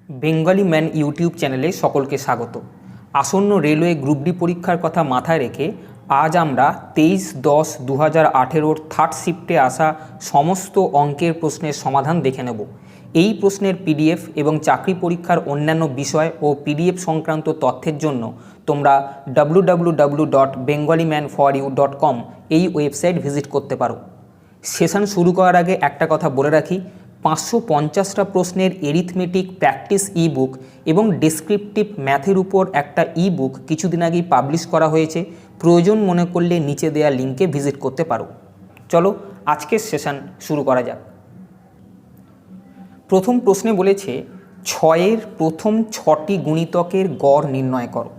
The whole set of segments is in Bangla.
বেঙ্গলি ম্যান ইউটিউব চ্যানেলে সকলকে স্বাগত। আসন্ন রেলওয়ে গ্রুপ ডি পরীক্ষার কথা মাথায় রেখে আজ আমরা 23-10-2018 থার্ড শিফটে আসা সমস্ত অঙ্কের প্রশ্নের সমাধান দেখে নেব। এই প্রশ্নের পিডিএফ এবং চাকরি পরীক্ষার অন্যান্য বিষয় ও পিডিএফ সংক্রান্ত তথ্যের জন্য তোমরা www.bengali-man-for-you.com এই ওয়েবসাইট ভিজিট করতে পারো। সেশন শুরু করার আগে একটা কথা বলে রাখি, 550টা প্রশ্নের এরিথমেটিক প্র্যাকটিস ই বুক এবং ডেসক্রিপটিভ ম্যাথের উপর একটা ই বুক কিছুদিন আগেই পাবলিশ করা হয়েছে। প্রয়োজন মনে করলে নিচে দেওয়া লিঙ্কে ভিজিট করতে পারো। চলো আজকের সেশন শুরু করা যাক। প্রথম প্রশ্নে বলেছে 6-এর প্রথম 6টি গুণিতকের গড় নির্ণয় করো।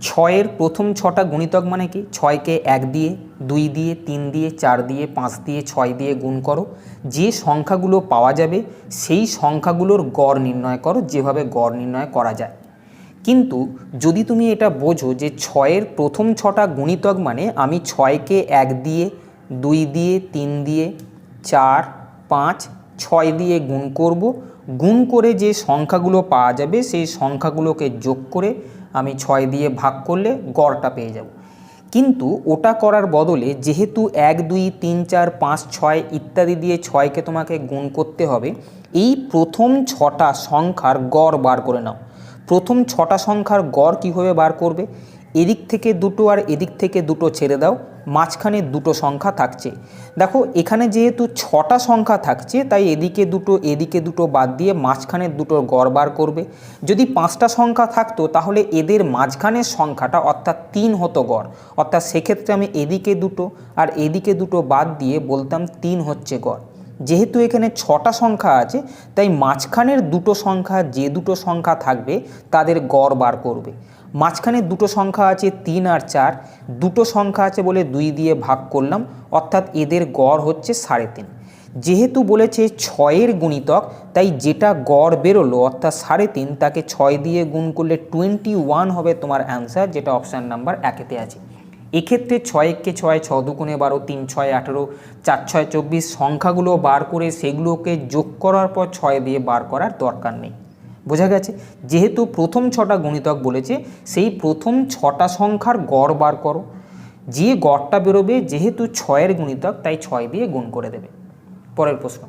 6-এর প্রথম 6টা গুণিতক মানে কি? 6কে 1 দিয়ে, 2 দিয়ে, 3 দিয়ে, 4 দিয়ে, 5 দিয়ে, 6 দিয়ে গুণ করো। যে সংখ্যাগুলো পাওয়া যাবে সেই সংখ্যাগুলোর গড় নির্ণয় করো, যেভাবে গড় নির্ণয় করা যায়। কিন্তু যদি তুমি এটা বোঝো যে 6-এর প্রথম 6টা গুণিতক মানে আমি 6কে 1 দিয়ে, 2 দিয়ে, 3 দিয়ে, 4, 5, 6 দিয়ে গুণ করব, গুণ করে যে সংখ্যাগুলো পাওয়া যাবে সেই সংখ্যাগুলোকে যোগ করে আমি 6 দিয়ে ভাগ করলে গড়টা পেয়ে যাব। কিন্তু ওটা করার বদলে যেহেতু 1, 2, 3, 4, 5, 6 ইত্যাদি দিয়ে 6কে তোমাকে গুণ করতে হবে, এই প্রথম 6টা সংখ্যার গড় বার করে নাও। প্রথম 6টা সংখ্যার গড় কীভাবে বার করবে? এদিক থেকে দুটো আর এদিক থেকে দুটো ছেড়ে দাও, মাঝখানে দুটো সংখ্যা থাকছে। দেখো এখানে যেহেতু 6টা সংখ্যা থাকছে তাই এদিকে দুটো বাদ দিয়ে মাঝখানের দুটোর গড় বার করবে। যদি 5টা সংখ্যা থাকতো তাহলে এদের মাঝখানের সংখ্যাটা অর্থাৎ 3 হতো গড়, অর্থাৎ সেক্ষেত্রে আমি এদিকে দুটো আর এদিকে দুটো বাদ দিয়ে বলতাম 3 হচ্ছে গড়। যেহেতু এখানে 6টা সংখ্যা আছে তাই মাঝখানের দুটো সংখ্যা, যে দুটো সংখ্যা থাকবে তাদের গড় বার করবে। মাঝখানে দুটো সংখ্যা আছে 3 আর 4, দুটো সংখ্যা আছে বলে 2 দিয়ে ভাগ করলাম, অর্থাৎ এদের গড় হচ্ছে 3.5। যেহেতু বলেছে 6-এর গুণিতক তাই যেটা গড় বেরোলো অর্থাৎ 3.5 তাকে 6 দিয়ে গুণ করলে 21 হবে তোমার অ্যান্সার, যেটা অপশান নাম্বার 1-এতে আছে। এক্ষেত্রে 6-1-কে 6, 6 2-গুণে 12, 3 6 18, 4 6 24 সংখ্যাগুলো বার করে সেগুলোকে যোগ করার পর 6 দিয়ে বার করার দরকার নেই। বোঝা গেছে? যেহেতু প্রথম 6টা গুণিতক বলেছে সেই প্রথম 6টা সংখ্যার গড় বার করো, যে গড়টা বেরোবে যেহেতু 6-এর গুণিতক তাই 6 দিয়ে গুণ করে দেবে। পরের প্রশ্ন,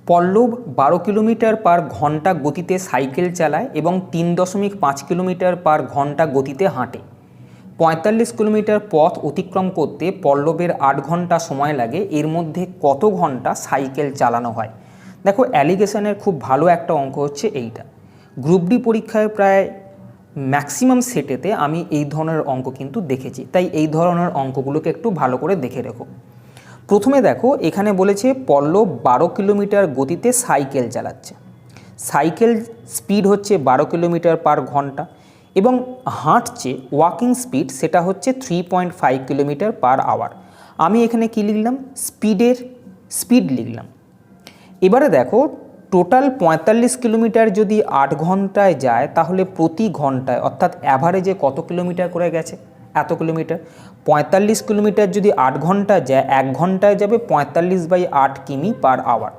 পল্লব 12 কিলোমিটার পার ঘন্টা গতিতে সাইকেল চালায় এবং 3.5 কিলোমিটার পার ঘন্টা গতিতে হাঁটে। 45 কিলোমিটার পথ অতিক্রম করতে পল্লবের 8 ঘন্টা সময় লাগে। এর মধ্যে কত ঘন্টা সাইকেল চালানো হয়? দেখো অ্যালিগেশনের খুব ভালো একটা অঙ্ক হচ্ছে এইটা। গ্রুপ ডি পরীক্ষায় প্রায় ম্যাক্সিমাম সেটেতে আমি এই ধরনের অঙ্ক কিন্তু দেখেছি, তাই এই ধরনের অঙ্কগুলোকে একটু ভালো করে দেখে রেখো। প্রথমে দেখো এখানে বলেছে পল্লব 12 কিলোমিটার গতিতে সাইকেল চালাচ্ছে। সাইকেল স্পিড হচ্ছে 12 কিলোমিটার পার ঘন্টা এবং হাঁটছে ওয়াকিং স্পিড সেটা হচ্ছে 3.5 কিলোমিটার পার আওয়ার। আমি এখানে কি লিখলাম? স্পিড লিখলাম। এবারে দেখো টোটাল 45 কিলোমিটার যদি 8 ঘন্টায় যায় তাহলে প্রতি ঘন্টায় অর্থাৎ অ্যাভারেজে কত কিলোমিটার করে গেছে? এত কিলোমিটার। 45 কিলোমিটার যদি 8 ঘন্টায় যায়, 1 ঘন্টায় যাবে 45/8 কিমি পার আওয়ার।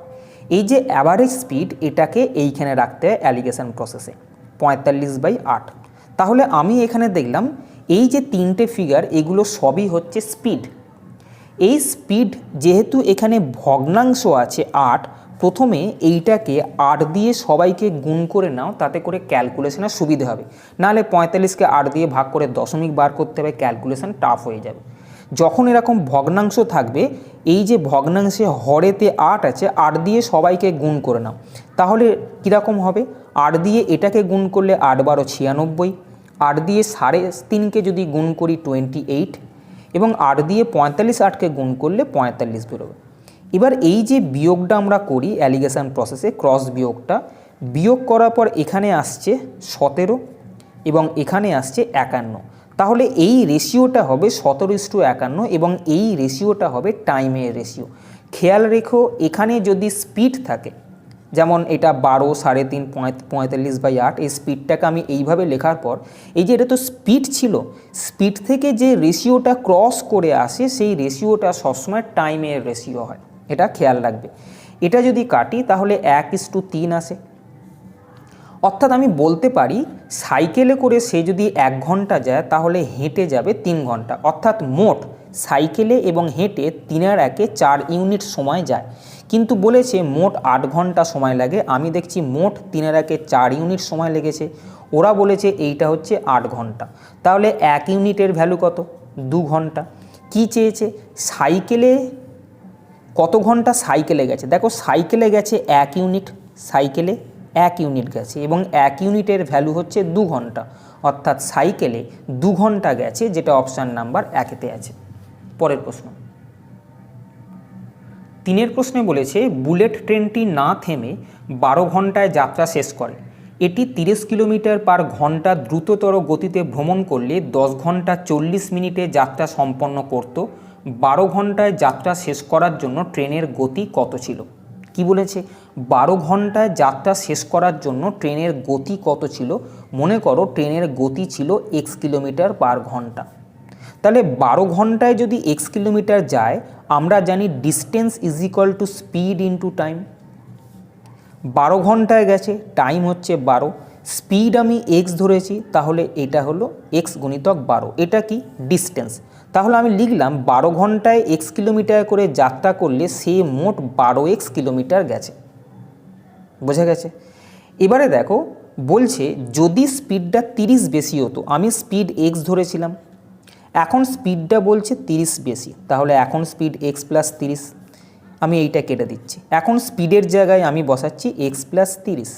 এই যে অ্যাভারেজ স্পিড এটাকে এইখানে রাখতে হয় অ্যালিগেশন প্রসেসে 45/8। তাহলে আমি এখানে দেখলাম এই যে 3টে ফিগার এগুলো সবই হচ্ছে স্পিড। এই স্পিড যেহেতু এখানে ভগ্নাংশ আছে 8, প্রথমে এইটাকে 8 দিয়ে সবাইকে গুণ করে নাও, তাতে করে ক্যালকুলেশনের সুবিধে হবে। নাহলে 45কে 8 দিয়ে ভাগ করে দশমিক বার করতে হবে, ক্যালকুলেশন টাফ হয়ে যাবে। যখন এরকম ভগ্নাংশ থাকবে, এই যে ভগ্নাংশে হরেতে 8 আছে, 8 দিয়ে সবাইকে গুণ করে নাও, তাহলে কীরকম হবে? 8 দিয়ে এটাকে গুণ করলে 8 12 96, 8 দিয়ে 3.5কে যদি গুণ করি 28 এবং 8 দিয়ে 45/8কে গুণ করলে 45 বেরোবে। এবার এই যে বিয়োগটা আমরা করি অ্যালিগেশন প্রসেসে, ক্রস বিয়োগটা, বিয়োগ করার পর এখানে আসছে 17 এবং এখানে আসছে 51। তাহলে এই রেশিওটা হবে 17:51 এবং এই রেশিওটা হবে টাইমের রেশিও। খেয়াল রেখো এখানে যদি স্পিড থাকে, যেমন এটা 12, 3.5, 45/8, এই স্পিডটাকে আমি এইভাবে লেখার পর এই যে এটা তো স্পিড ছিল, স্পিড থেকে যে রেশিওটা ক্রস করে আসে সেই রেশিওটা সবসময় টাইমের রেশিও হয়, এটা খেয়াল রাখবে। এটা যদি কাটি তাহলে 1:3 আসে। অর্থাৎ আমি বলতে পারি সাইকেলে করে সে যদি 1 ঘন্টা যায় তাহলে হেঁটে যাবে 3 ঘন্টা, অর্থাৎ মোট সাইকেলে এবং হেঁটে 3 ইউনিট সময় যায়। কিন্তু বলেছে মোট 8 ঘন্টা সময় লাগে, আমি দেখছি মোট 3 ইউনিট সময় লেগেছে। ওরা বলেছে এইটা হচ্ছে 8 ঘন্টা, তাহলে 1 ইউনিটের ভ্যালু কত? 2 ঘন্টা। কি চেয়েছে? সাইকেলে কত ঘন্টা সাইকেলে গেছে। দেখো সাইকেলে গেছে 1 ইউনিট, সাইকেলে 1 ইউনিট গেছে এবং 1 ইউনিটের ভ্যালু হচ্ছে 2 ঘন্টা, অর্থাৎ সাইকেলে 2 ঘন্টা গেছে, যেটা অপশান নাম্বার 1-তে আছে। পরের প্রশ্ন 3 প্রশ্নে বলেছে বুলেট ট্রেনটি না থেমে 12 ঘন্টায় যাত্রা শেষ করে। এটি 30 কিলোমিটার পার ঘন্টা দ্রুততর গতিতে ভ্রমণ করলে 10 ঘন্টা 40 মিনিটে যাত্রা সম্পন্ন করত। 12 ঘন্টায় যাত্রা শেষ করার জন্য ট্রেনের গতি কত ছিল? কি বলেছে? 12 ঘন্টায় যাত্রা শেষ করার জন্য ট্রেনের গতি কত ছিল? মনে করো ট্রেনের গতি ছিল x কিলোমিটার পার ঘন্টা। তাহলে 12 ঘন্টায় যদি x কিলোমিটার যায়, আমরা জানি distance is equal to speed into time. 12 ঘন্টায় গেছে, টাইম হচ্ছে 12, স্পিড আমি x ধরেছি, তাহলে এটা হলো x গুণিতক 12। এটা কি? ডিস্টেন্স। তাহলে আমি লিখলাম 12 ঘন্টায় x কিলোমিটার করে যাত্রা করলে সে মোট 12x কিলোমিটার গেছে। বোঝা গেছে? এবারে দেখো বলছে যদি স্পিডটা 30 বেশি হতো, আমি স্পিড x ধরেছিলাম, এখন স্পিডটা বলছে 30 বেশি, তাহলে এখন স্পিড x প্লাস 30, আমি এইটা কেটে দিচ্ছি। এখন স্পিডের জায়গায় আমি বসাচ্ছি x প্লাস 30।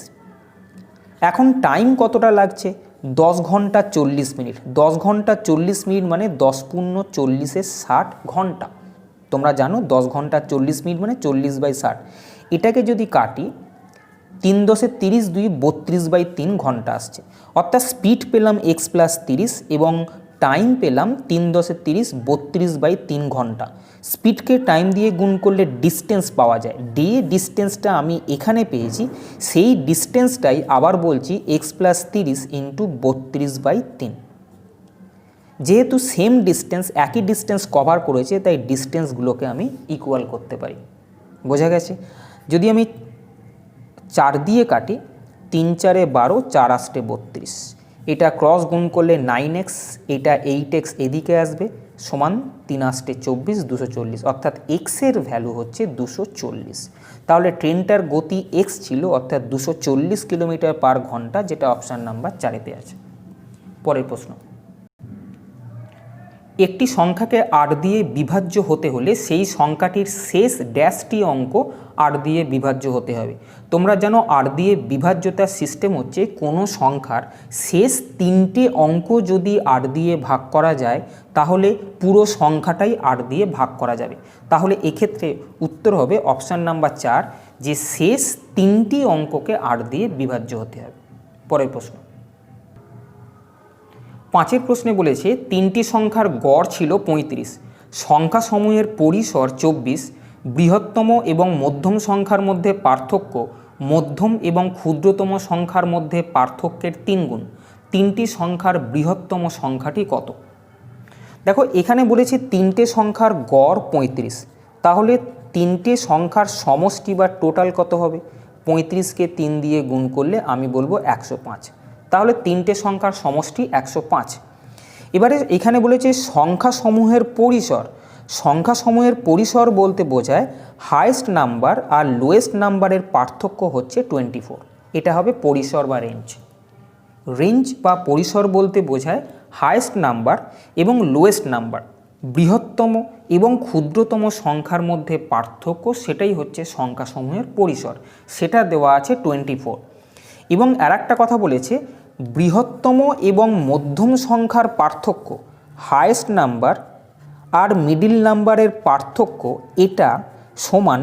এখন টাইম কতটা লাগছে? 10 ঘন্টা 40 মিনিট। 10 ঘন্টা 40 মিনিট মানে 10 পূর্ণ 40-এ 60 ঘন্টা। তোমরা জানো 10 ঘন্টা 40 মিনিট মানে 40/60। এটাকে যদি কাটি 3 10 30 2 32/3 ঘন্টা আসছে। অর্থাৎ স্পিড পেলাম x প্লাস 30 এবং টাইম পেলাম 3 10 30 32/3 ঘন্টা। স্পিডকে টাইম দিয়ে গুণ করলে ডিস্টেন্স পাওয়া যায়। ডিস্টেন্সটা আমি এখানে পেয়েছি, সেই ডিস্টেন্সটাই আবার বলছি x প্লাস 30 ইন্টু 32/3। যেহেতু সেম ডিস্টেন্স, একই ডিস্টেন্স কভার করেছে, তাই ডিস্টেন্সগুলোকে আমি ইকুয়াল করতে পারি। বোঝা গেছে? যদি আমি 4 দিয়ে কাটি, 3 4 12, 4 8 32, এটা ক্রস গুণ করলে 9x, এটা 8x এদিকে আসবে, সমান 3 8 24, 240, অর্থাৎ এক্সের ভ্যালু হচ্ছে 240। তাহলে ট্রেনটার গতি x ছিল, অর্থাৎ 240 কিলোমিটার পার ঘন্টা, যেটা অপশান নাম্বার 4-তে আছে। পরের প্রশ্ন, একটি সংখ্যাকে 8 দিয়ে বিভাজ্য হতে হলে সেই সংখ্যাটির শেষ ড্যাশটি অঙ্ক 8 দিয়ে বিভাজ্য হতে হবে। তোমরা জানো 8 দিয়ে বিভাজ্যতার সিস্টেম হচ্ছে কোনো সংখ্যার শেষ 3টে অঙ্ক যদি 8 দিয়ে ভাগ করা যায় তাহলে পুরো সংখ্যাটাই 8 দিয়ে ভাগ করা যাবে। তাহলে এক্ষেত্রে উত্তর হবে অপশান নাম্বার 4, যে শেষ 3টি অঙ্ককে 8 দিয়ে বিভাজ্য হতে হবে। পরের প্রশ্ন, 5 প্রশ্নে বলেছে 3টি সংখ্যার গড় ছিল 35, সংখ্যা সমূহের পরিসর 24, বৃহত্তম এবং মধ্যম সংখ্যার মধ্যে পার্থক্য মধ্যম এবং ক্ষুদ্রতম সংখ্যার মধ্যে পার্থক্যের 3 গুণ। 3টি সংখ্যার বৃহত্তম সংখ্যাটি কত? দেখো এখানে বলেছে 3টে সংখ্যার গড় 35, তাহলে 3টে সংখ্যার সমষ্টি বা টোটাল কত হবে? 35কে 3 দিয়ে গুণ করলে আমি বলবো 105, তাহলে 3টে সংখ্যার সমষ্টি 105। এবারে এখানে বলেছে সংখ্যাসমূহের পরিসর। সংখ্যাসমূহের পরিসর বলতে বোঝায় হাইয়েস্ট নাম্বার আর লোয়েস্ট নাম্বারের পার্থক্য হচ্ছে 24, এটা হবে পরিসর বা রেঞ্জ। রেঞ্জ বা পরিসর বলতে বোঝায় হাইয়েস্ট নাম্বার এবং লোয়েস্ট নাম্বার, বৃহত্তম এবং ক্ষুদ্রতম সংখ্যার মধ্যে পার্থক্য, সেটাই হচ্ছে সংখ্যাসমূহের পরিসর, সেটা দেওয়া আছে 24। এবং আর একটা কথা বলেছে বৃহত্তম এবং মধ্যম সংখ্যার পার্থক্য, হাইয়েস্ট নাম্বার আর মিডিল নাম্বারের পার্থক্য, এটা সমান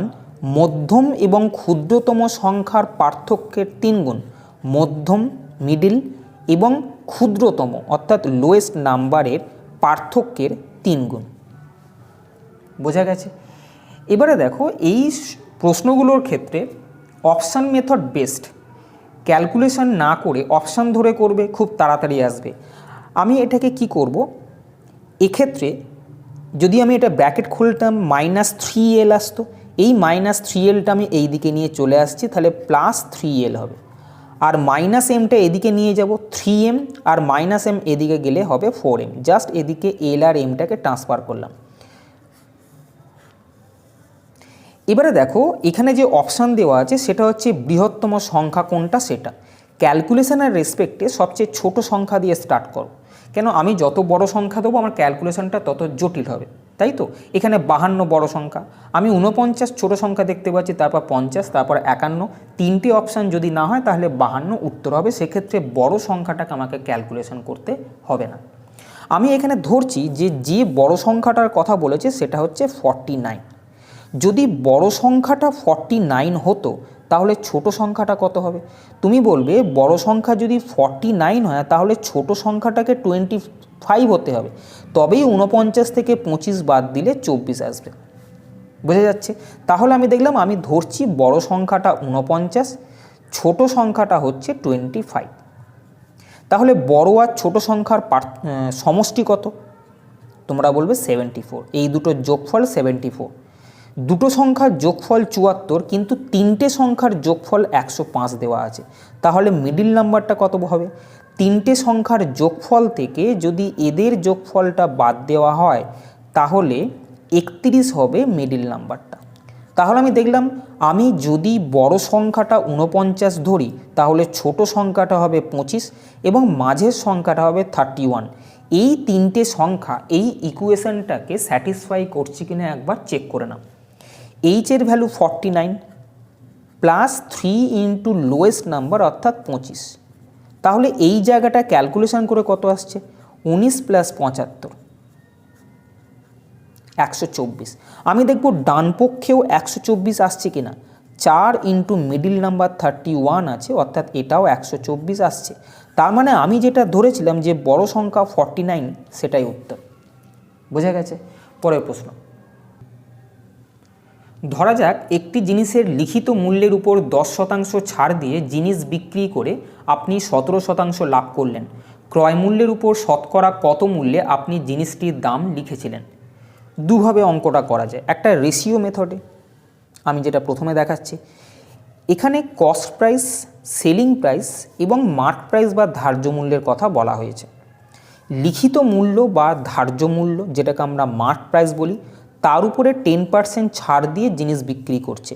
মধ্যম এবং ক্ষুদ্রতম সংখ্যার পার্থক্যের 3 গুণ। মধ্যম, মিডিল এবং ক্ষুদ্রতম অর্থাৎ লোয়েস্ট নাম্বারের পার্থক্যের 3 গুণ। বোঝা গেছে? এবারে দেখো এই প্রশ্নগুলোর ক্ষেত্রে অপশান মেথড বেস্ট। ক্যালকুলেশন না করে অপশান ধরে করবে, খুব তাড়াতাড়ি আসবে। আমি এটাকে কি করব, এক্ষেত্রে যদি আমি এটা ব্র্যাকেট খুলতাম -3l আসতো, এই মাইনাস 3l আমি এই দিকে নিয়ে চলে আসছি, তাহলে প্লাস 3l হবে। আর মাইনাস এমটা এদিকে নিয়ে যাব 3m, আর মাইনাস এম এদিকে গেলে হবে 4m। জাস্ট এদিকে l আর mটাকে ট্রান্সফার করলাম। এবারে দেখো এখানে যে অপশান দেওয়া আছে সেটা হচ্ছে বৃহত্তম সংখ্যা কোনটা সেটা। ক্যালকুলেশনের রেসপেক্টে সবচেয়ে ছোট সংখ্যা দিয়ে স্টার্ট করো, কেন আমি যত বড় সংখ্যা দেবো আমার ক্যালকুলেশনটা তত জটিল হবে, তাই তো। এখানে 52 বড় সংখ্যা, আমি 49 ছোট সংখ্যা দেখতে পাচ্ছি, তারপর 50, তারপর 51, তিনটে অপশান যদি না হয় তাহলে 52 উত্তর হবে। সেক্ষেত্রে বড় সংখ্যাটাকে আমাকে ক্যালকুলেশন করতে হবে না। আমি এখানে ধরছি যে বড় সংখ্যাটার কথা বলেছে সেটা হচ্ছে 49। যদি বড় সংখ্যাটা 49 হতো তাহলে ছোট সংখ্যাটা কত হবে? তুমি বলবে বড় সংখ্যা যদি 49 হয় তাহলে ছোট সংখ্যাটাকে 25 হতে হবে, তবেই 49 থেকে 25 বাদ দিলে 24 আসবে। বোঝা যাচ্ছে? তাহলে আমি দেখলাম আমি ধরছি বড় সংখ্যাটা 49, ছোট সংখ্যাটা হচ্ছে 25। তাহলে বড় আর ছোট সংখ্যার সমষ্টি কত? তোমরা বলবে 74। এই দুটোর যোগফল 74। দুটো সংখ্যার যোগফল 74, কিন্তু তিনটে সংখ্যার যোগফল 105 দেওয়া আছে। তাহলে মিডিল নাম্বারটা কত হবে? তিনটে সংখ্যার যোগফল থেকে যদি এদের যোগফলটা বাদ দেওয়া হয় তাহলে 31 হবে মিডিল নাম্বারটা। তাহলে আমি দেখলাম আমি যদি বড় সংখ্যাটা 49 ধরি তাহলে ছোট সংখ্যাটা হবে 25 এবং মাঝের সংখ্যাটা হবে 31। এই তিনটে সংখ্যা এই ইকুয়েশনটাকে স্যাটিসফাই করছে কিনা একবার চেক করে নাও। এইচ এর value 49 plus 3 into lowest number অর্থাৎ 25। তাহলে এই জায়গাটা ক্যালকুলেশন করে কত আসছে? 19 প্লাস 75 124। আমি দেখব ডান পক্ষেও 124 আসছে কিনা। 4 ইন্টু মিডিল নাম্বার 31 আছে, অর্থাৎ এটাও 124 আসছে। তার মানে আমি যেটা ধরেছিলাম যে বড় সংখ্যা 49 সেটাই উত্তর। বোঝা গেছে? পরের প্রশ্ন। ধরা যাক একটি জিনিসের লিখিত মূল্যের উপর 10% ছাড় দিয়ে জিনিস বিক্রি করে আপনি 17% লাভ করলেন। ক্রয় মূল্যের উপর শতকরা কত মূল্যে আপনি জিনিসটির দাম লিখেছিলেন? দুভাবে অঙ্কটা করা যায়। একটা রেশিও মেথডে, আমি যেটা প্রথমে দেখাচ্ছি, এখানে কস্ট প্রাইস, সেলিং প্রাইস এবং মার্ক প্রাইস বা ধার্য মূল্যের কথা বলা হয়েছে। লিখিত মূল্য বা ধার্য মূল্য, যেটাকে আমরা মার্ক প্রাইস বলি, তার উপরে 10% ছাড় দিয়ে জিনিস বিক্রি করছে।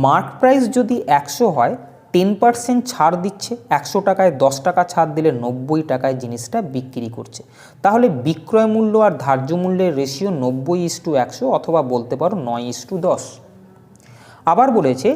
মার্ক প্রাইস যদি 100 হয়, 10% ছাড় দিচ্ছে, 100 টাকায় 10 টাকা ছাড় দিলে 90 টাকায় জিনিসটা বিক্রি করছে। তাহলে বিক্রয় মূল্য আর ধার্য মূল্যের রেশিও 90:100 অথবা বলতে পারো 9:10। আবার বলেছে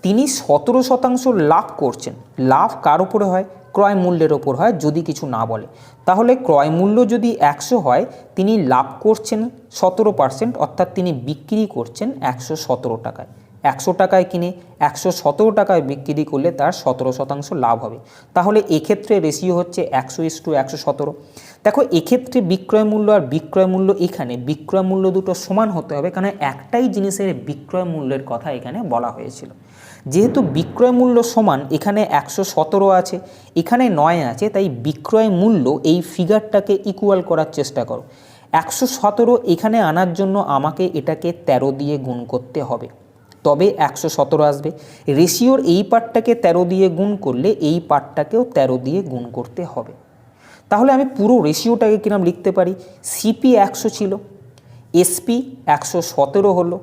তিনি 17% লাভ করছেন। লাভ কার উপরে হয়? ক্রয় মূল্যের ওপর হয়, যদি কিছু না বলে। তাহলে ক্রয় মূল্য যদি 100 হয়, তিনি লাভ করছেন 17%, অর্থাৎ তিনি বিক্রি করছেন 117 টাকায়। 100 টাকায় কিনে 117 টাকায় বিক্রি করলে তার 17% লাভ হবে। তাহলে এক্ষেত্রে রেশিও হচ্ছে 100:117। দেখো এক্ষেত্রে বিক্রয় মূল্য আর বিক্রয় মূল্য, এখানে বিক্রয় মূল্য দুটো সমান হতে হবে, কারণ একটাই জিনিসের বিক্রয় মূল্যের কথা এখানে বলা হয়েছিল। যেহেতু বিক্রয় মূল্য সমান, এখানে 117 আছে, এখানে 9 আছে, তাই বিক্রয় মূল্য এই ফিগারটাকে ইকুয়াল করার চেষ্টা করো। 117 এখানে আনার জন্য আমাকে এটাকে 13 দিয়ে গুণ করতে হবে, তবে 117 আসবে। রেশিওর এই পার্টটাকে 13 দিয়ে গুণ করলে এই পার্টটাকেও 13 দিয়ে গুণ করতে হবে। তাহলে আমি পুরো রেশিওটাকে কিরম লিখতে পারি? সিপি 100 ছিল, এসপি 117 হলো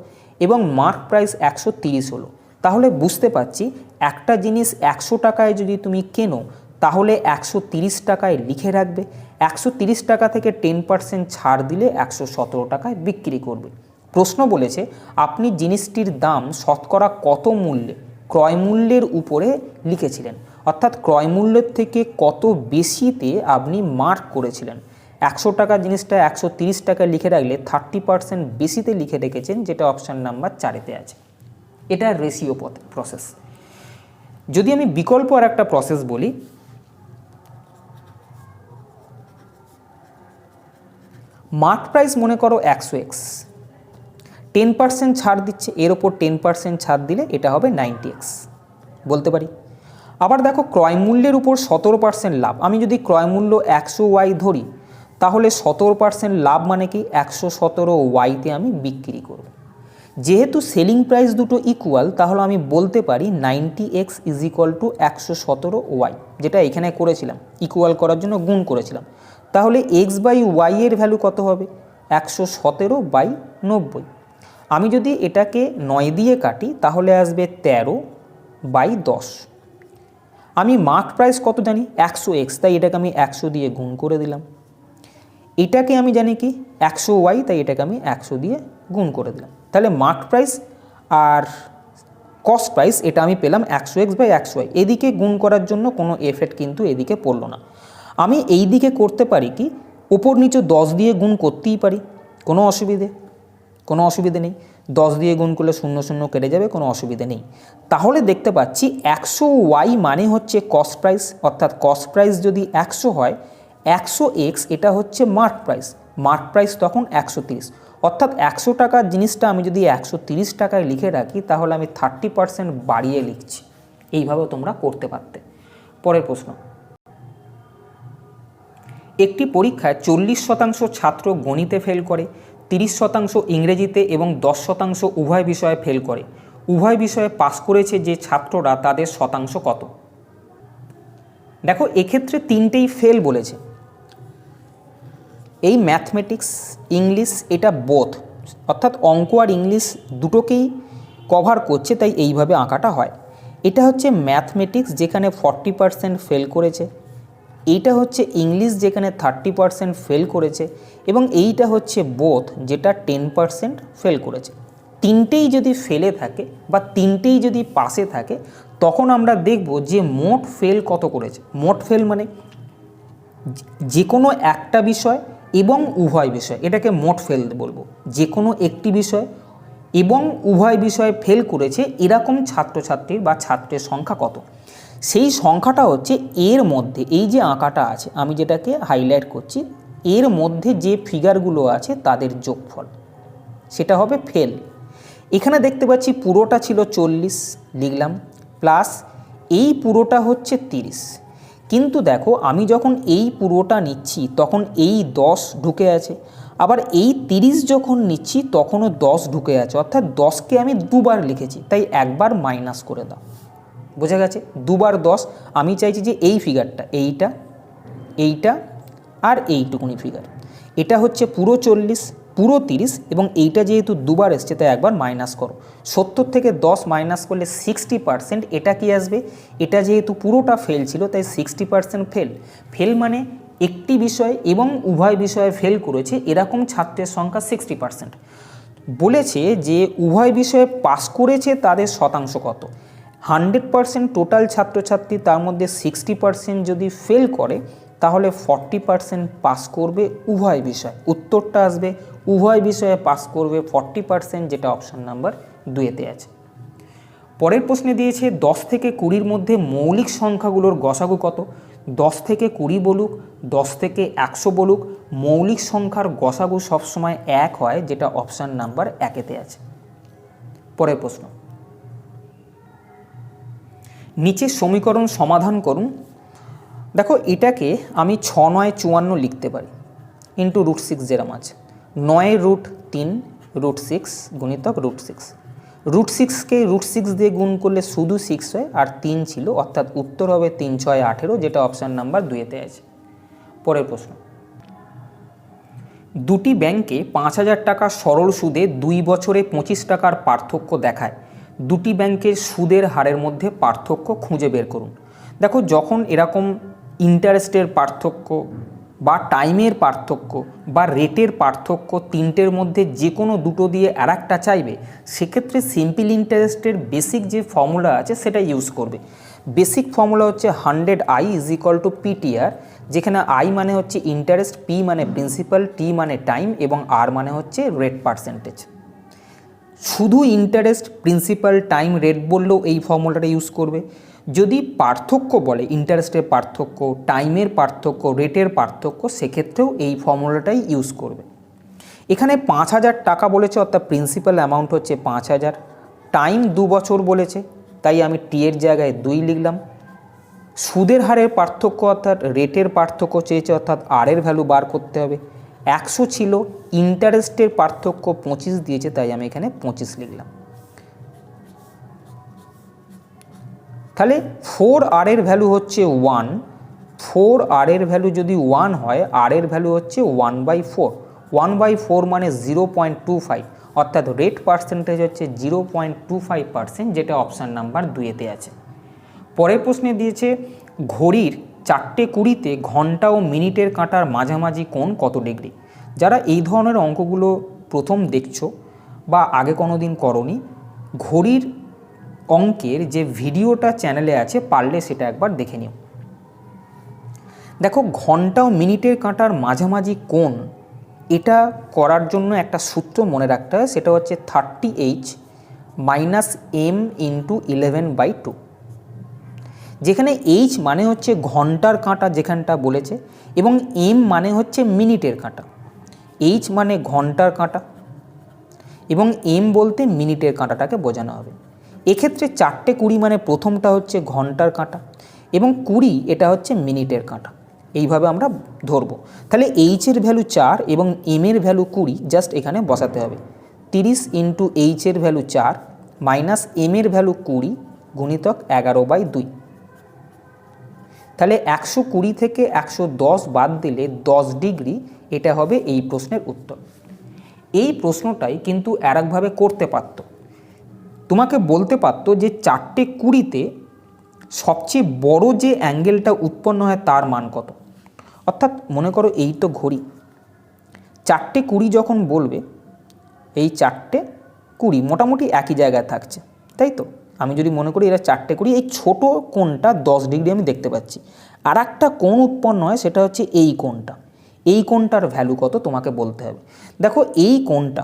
এবং মার্ক প্রাইস 130 হলো। তাহলে বুঝতে পারছি একটা জিনিস 100 টাকায় যদি তুমি কেনো তাহলে 130 টাকায় লিখে রাখবে, 130 টাকা থেকে 10% ছাড় দিলে 117 টাকায় বিক্রি করবে। প্রশ্ন বলেছে আপনি জিনিসটির দাম শতকরা কত মূল্যে ক্রয় মূল্যের উপরে লিখেছিলেন, অর্থাৎ ক্রয় মূল্যের থেকে কত বেশিতে আপনি মার্ক করেছিলেন। 100 টাকা জিনিসটা 130 টাকায় লিখে রাখলে 30% বেশিতে লিখে রেখেছেন, যেটা অপশান নাম্বার 4-তে আছে। এটা রেশিও প্রসেস। যদি আমি বিকল্প আর একটা প্রসেস বলি, মার্ক প্রাইস মনে করো 100x, 10% ছাড় দিচ্ছে, এর ওপর 10% ছাড় দিলে এটা হবে 90x বলতে পারি। আবার দেখো ক্রয় মূল্যের উপর 17% লাভ, আমি যদি ক্রয় মূল্য 100y ধরি তাহলে 17% লাভ মানে কি 117yতে আমি বিক্রি করব। যেহেতু সেলিং প্রাইস দুটো ইকুয়াল, তাহলে আমি বলতে পারি 90x is equal to 117y, যেটা এখানে করেছিলাম, ইকুয়াল করার জন্য গুণ করেছিলাম। তাহলে x/y এর ভ্যালু কত হবে? 117/90। আমি যদি এটাকে 9 দিয়ে কাটি তাহলে আসবে 13/10। আমি মার্ক প্রাইস কত জানি? 100x, তাই এটাকে আমি 100 দিয়ে গুণ করে দিলাম। এটাকে আমি জানি কি 100y, তাই এটাকে আমি 100 দিয়ে গুণ করে দিলাম। তাহলে মার্ক প্রাইস আর কস্ট প্রাইস এটা আমি পেলাম 100x/100y। এদিকে গুণ করার জন্য কোনো এফেক্ট কিন্তু এদিকে পড়লো না। আমি এই দিকে করতে পারি কি, ওপর নিচে 10 দিয়ে গুণ করতেই পারি, কোনো অসুবিধে নেই। 10 দিয়ে গুণ করলে 0 0 কেটে যাবে, কোনো অসুবিধে নেই। তাহলে দেখতে পাচ্ছি 100y মানে হচ্ছে কস্ট প্রাইস, অর্থাৎ কস্ট প্রাইস যদি 100 হয়, 100x এটা হচ্ছে মার্ক প্রাইস তখন 130। অর্থাৎ 100 টাকার জিনিসটা আমি যদি 130 টাকায় লিখে রাখি, তাহলে আমি 30% বাড়িয়ে লিখছি। এইভাবেও তোমরা করতে পারতে। পরের প্রশ্ন, একটি পরীক্ষায় 40% ছাত্র গণিতে ফেল করে, 30% ইংরেজিতে এবং 10% উভয় বিষয়ে ফেল করে। উভয় বিষয়ে পাস করেছে যে ছাত্ররা, তাদের শতাংশ কত? দেখো, এক্ষেত্রে তিনটেই ফেল বলেছে। এই ম্যাথমেটিক্স, ইংলিশ, এটা বোথ, অর্থাৎ অঙ্ক আর ইংলিশ দুটোকেই কভার করছে, তাই এইভাবে আঁকাটা হয়। এটা হচ্ছে ম্যাথমেটিক্স যেখানে 40% ফেল করেছে, এইটা হচ্ছে ইংলিশ যেখানে 30% ফেল করেছে, এবং এইটা হচ্ছে বোথ যেটা 10% ফেল করেছে। তিনটেই যদি ফেলে থাকে বা তিনটেই যদি পাসে থাকে, তখন আমরা দেখব যে মোট ফেল কত করেছে। মোট ফেল মানে যে কোনো একটা বিষয় এবং উভয় বিষয়, এটাকে মোট ফেল বলবো। যে কোনো একটি বিষয় এবং উভয় বিষয়ে ফেল করেছে এরকম ছাত্রছাত্রীর বা ছাত্রের সংখ্যা কত? সেই সংখ্যাটা হচ্ছে এর মধ্যে, এই যে আঁকাটা আছে আমি যেটাকে হাইলাইট করছি, এর মধ্যে যে ফিগারগুলো আছে তাদের যোগফল, সেটা হবে ফেল। এখানে দেখতে পাচ্ছি পুরোটা ছিল 40, লিখলাম, প্লাস এই পুরোটা হচ্ছে 30। কিন্তু দেখো, আমি যখন এই পুরোটা নিচ্ছি তখন এই 10 ঢুকে আছে, আবার এই 30 যখন নিচ্ছি তখনও 10 ঢুকে আছে, অর্থাৎ 10কে আমি দুবার লিখেছি, তাই একবার মাইনাস করে দাও। বোঝা গেছে? দুবার 10। আমি চাইছি যে এই ফিগারটা, এইটা আর এইটুকুনি ফিগার, এটা হচ্ছে পুরো 40, পুরো 30, এবং এইটা যেহেতু দুবার এসছে তাই একবার মাইনাস করো। 70 থেকে 10 মাইনাস করলে 60%। এটা কি আসবে? এটা যেহেতু পুরোটা ফেল ছিল তাই 60% ফেল মানে একটি বিষয় এবং উভয় বিষয়ে ফেল করেছে এরকম ছাত্রের সংখ্যা 60%। বলেছে যে উভয় বিষয়ে পাস করেছে তাদের শতাংশ কত? 100% টোটাল ছাত্রছাত্রী, তার মধ্যে 60% যদি ফেল করে তাহলে 40% পাস করবে উভয় বিষয়। উত্তরটা আসবে উভয় বিষয়ে পাস করবে 40%, যেটা অপশান নাম্বার 2-তে আছে। পরের প্রশ্নে দিয়েছে 10 থেকে 20-র মধ্যে মৌলিক সংখ্যাগুলোর গসাগু কত? 10 থেকে 20 বলুক, 10 থেকে 100 বলুক, মৌলিক সংখ্যার গসাগু সবসময় 1 হয়, যেটা অপশান নাম্বার 1-তে আছে। পরের প্রশ্ন, নিচের সমীকরণ সমাধান করুন। দেখো, এটাকে আমি 6 9 54 লিখতে পারি, ইন্টু √6 যেরম আছে, 9 √3 √6 গুণিতক √6। √6কে √6 দিয়ে গুণ করলে শুধু 6 হয়, আর 3 ছিল, অর্থাৎ উত্তর হবে 3 6 18, যেটা অপশান নাম্বার 2-তে আছে। পরের প্রশ্ন, দুটি ব্যাংকে 5000 টাকা সরল সুদে 2 বছরে 25 টাকার পার্থক্য দেখায়। দুটি ব্যাংকের সুদের হারের মধ্যে পার্থক্য খুঁজে বের করুন। দেখো, যখন এরকম ইন্টারেস্টের পার্থক্য বা টাইমের পার্থক্য বা রেটের পার্থক্য তিনটের মধ্যে যে কোনো দুটো দিয়ে আরেকটা চাইবে, সেক্ষেত্রে সিম্পল ইন্টারেস্টের বেসিক যে ফর্মুলা আছে সেটা ইউজ করবে। বেসিক ফর্মুলা হচ্ছে 100i = PTR, যেখানে i মানে হচ্ছে ইন্টারেস্ট, p মানে প্রিন্সিপাল, t মানে টাইম এবং r মানে হচ্ছে রেট পার্সেন্টেজ। শুধু ইন্টারেস্ট, প্রিন্সিপাল, টাইম, রেট বললেও এই ফর্মুলাটা ইউজ করবে। যদি পার্থক্য বলে, ইন্টারেস্টের পার্থক্য, টাইমের পার্থক্য, রেটের পার্থক্য, সেক্ষেত্রেও এই ফর্মুলাটাই ইউজ করবে। এখানে 5000 টাকা বলেছে, অর্থাৎ প্রিন্সিপাল অ্যামাউন্ট হচ্ছে 5000, টাইম 2 বছর বলেছে, তাই আমি টি এর জায়গায় 2 লিখলাম। সুদের হারের পার্থক্য অর্থাৎ রেটের পার্থক্য চেয়েছে, অর্থাৎ আর এর ভ্যালু বার করতে হবে। 100 ছিল, ইন্টারেস্টের পার্থক্য 25 দিয়েছে, তাই আমি এখানে 25 লিখলাম। তাহলে 4r এর ভ্যালু হচ্ছে 1, 4r এর ভ্যালু যদি 1 হয়, r এর ভ্যালু হচ্ছে 1/4, 1/4 মানে 0.25, অর্থাৎ রেট পার্সেন্টেজ হচ্ছে 0.25%, যেটা অপশান নাম্বার 2-তে আছে। পরের প্রশ্নে দিয়েছে ঘড়ির 4:20-তে ঘন্টা ও মিনিটের কাঁটার মাঝামাঝি কোণ কত ডিগ্রি। যারা এই ধরনের অঙ্কগুলো প্রথম দেখছো বা আগে কোনো দিন করনি, ঘড়ির অঙ্কের যে ভিডিওটা চ্যানেলে আছে, পারলে সেটা একবার দেখে নিও। দেখো, ঘন্টা ও মিনিটের কাঁটার মাঝামাঝি কোণ এটা করার জন্য একটা সূত্র মনে রাখতে হয়, সেটা হচ্ছে 30h - m × 11/2, যেখানে h মানে হচ্ছে ঘন্টার কাঁটা যেখানটা বলেছে, এবং m মানে হচ্ছে মিনিটের কাঁটা। h মানে ঘন্টার কাঁটা এবং m বলতে মিনিটের কাঁটাটাকে বোঝানো হবে। এক্ষেত্রে 4:20 মানে প্রথমটা হচ্ছে ঘন্টার কাঁটা এবং 20 এটা হচ্ছে মিনিটের কাঁটা, এইভাবে আমরা ধরবো। তাহলে h এর ভ্যালু 4 এবং m এর ভ্যালু 20, জাস্ট এখানে বসাতে হবে। 30 × h এর ভ্যালু 4 মাইনাস m এর ভ্যালু 20 গুণিতক 11/2। তাহলে 120 থেকে 110 বাদ দিলে 10 ডিগ্রি, এটা হবে এই প্রশ্নের উত্তর। এই প্রশ্নটাই কিন্তু আরেকভাবে করতে পারত, তোমাকে বলতে পারতো যে 4:20-তে সবচেয়ে বড় যে অ্যাঙ্গেলটা উৎপন্ন হয় তার মান কত। অর্থাৎ মনে করো এই তো ঘড়ি, 4:20 যখন বলবে, এই 4:20 মোটামুটি একই জায়গায় থাকছে, তাই তো। আমি যদি মনে করি এরা 4:20, এই ছোট কোণটা 10 ডিগ্রি আমি দেখতে পাচ্ছি। আর একটা কোণ উৎপন্ন হয়, সেটা হচ্ছে এই কোণটা। এই কোণটার ভ্যালু কত তোমাকে বলতে হবে। দেখো, এই কোণটা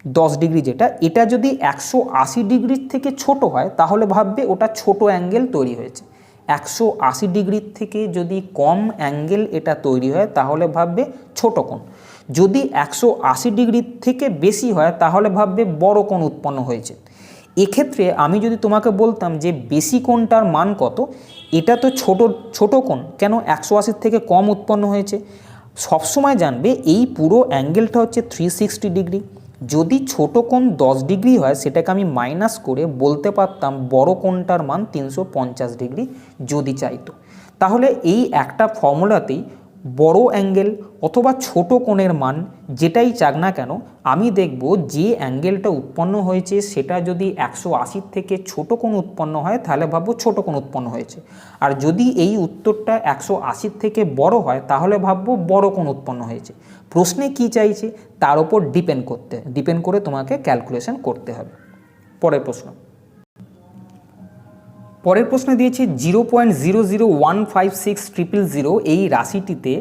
10 ডিগ্রি যেটা, এটা যদি 180 ডিগ্রির থেকে ছোট হয়, তাহলে ভাববে ওটা ছোট অ্যাঙ্গেল তৈরি হয়েছে। 180 ডিগ্রির থেকে যদি কম অ্যাঙ্গেল এটা তৈরি হয়, তাহলে ভাববে ছোট কোণ। যদি 180 ডিগ্রির থেকে বেশি হয়, তাহলে ভাববে বড় কোণ উৎপন্ন হয়েছে। এক্ষেত্রে আমি যদি তোমাকে বলতাম যে বেশি কোণটার মান কত, এটা তো ছোট কোণ, কেন 180 থেকে কম উৎপন্ন হয়েছে। সবসময় জানবে এই পুরো অ্যাঙ্গেলটা হচ্ছে 360 ডিগ্রি। যদি ছোট কোণ 10 ডিগ্রি হয়, সেটাকে আমি মাইনাস করে বলতে পারতাম বড় কোণটার মান 350 ডিগ্রি যদি চাইতো। তাহলে এই একটা ফর্মুলাতেই বড় অ্যাঙ্গেল অথবা ছোট কোণের মান যেটাই চাক না কেন, আমি দেখব যে অ্যাঙ্গেলটা উৎপন্ন হয়েছে সেটা যদি 180 থেকে ছোট কোণ উৎপন্ন হয়, তাহলে ভাববো ছোট কোণ উৎপন্ন হয়েছে। আর যদি এই উত্তরটা 180 থেকে বড় হয়, তাহলে ভাববো বড় কোণ উৎপন্ন হয়েছে। প্রশ্নে কি চাইছে তার উপর ডিপেন্ড করে তোমাকে ক্যালকুলেশন করতে হবে। পরের প্রশ্ন দিয়েছে 0.0015600 এই রাশিটিতে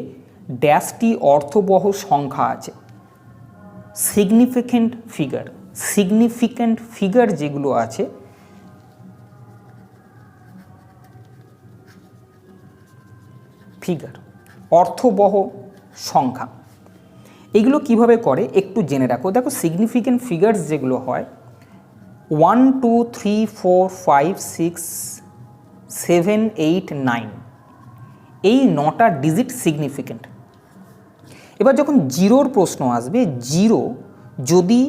ড্যাশটি অর্থবহ সংখ্যা আছে। সিগনিফিক্যান্ট ফিগার যেগুলো আছে, অর্থবহ সংখ্যা, এগুলো কিভাবে করে একটু জেনে রাখো। দেখো, সিগনিফিক্যান্ট ফিগার্স যেগুলো হয় 1 2 3 4 5 6 7 8 9, এই 9টা ডিজিট সিগনিফিক্যান্ট। এবার যখন জিরোর প্রশ্ন আসবে, জিরো যদি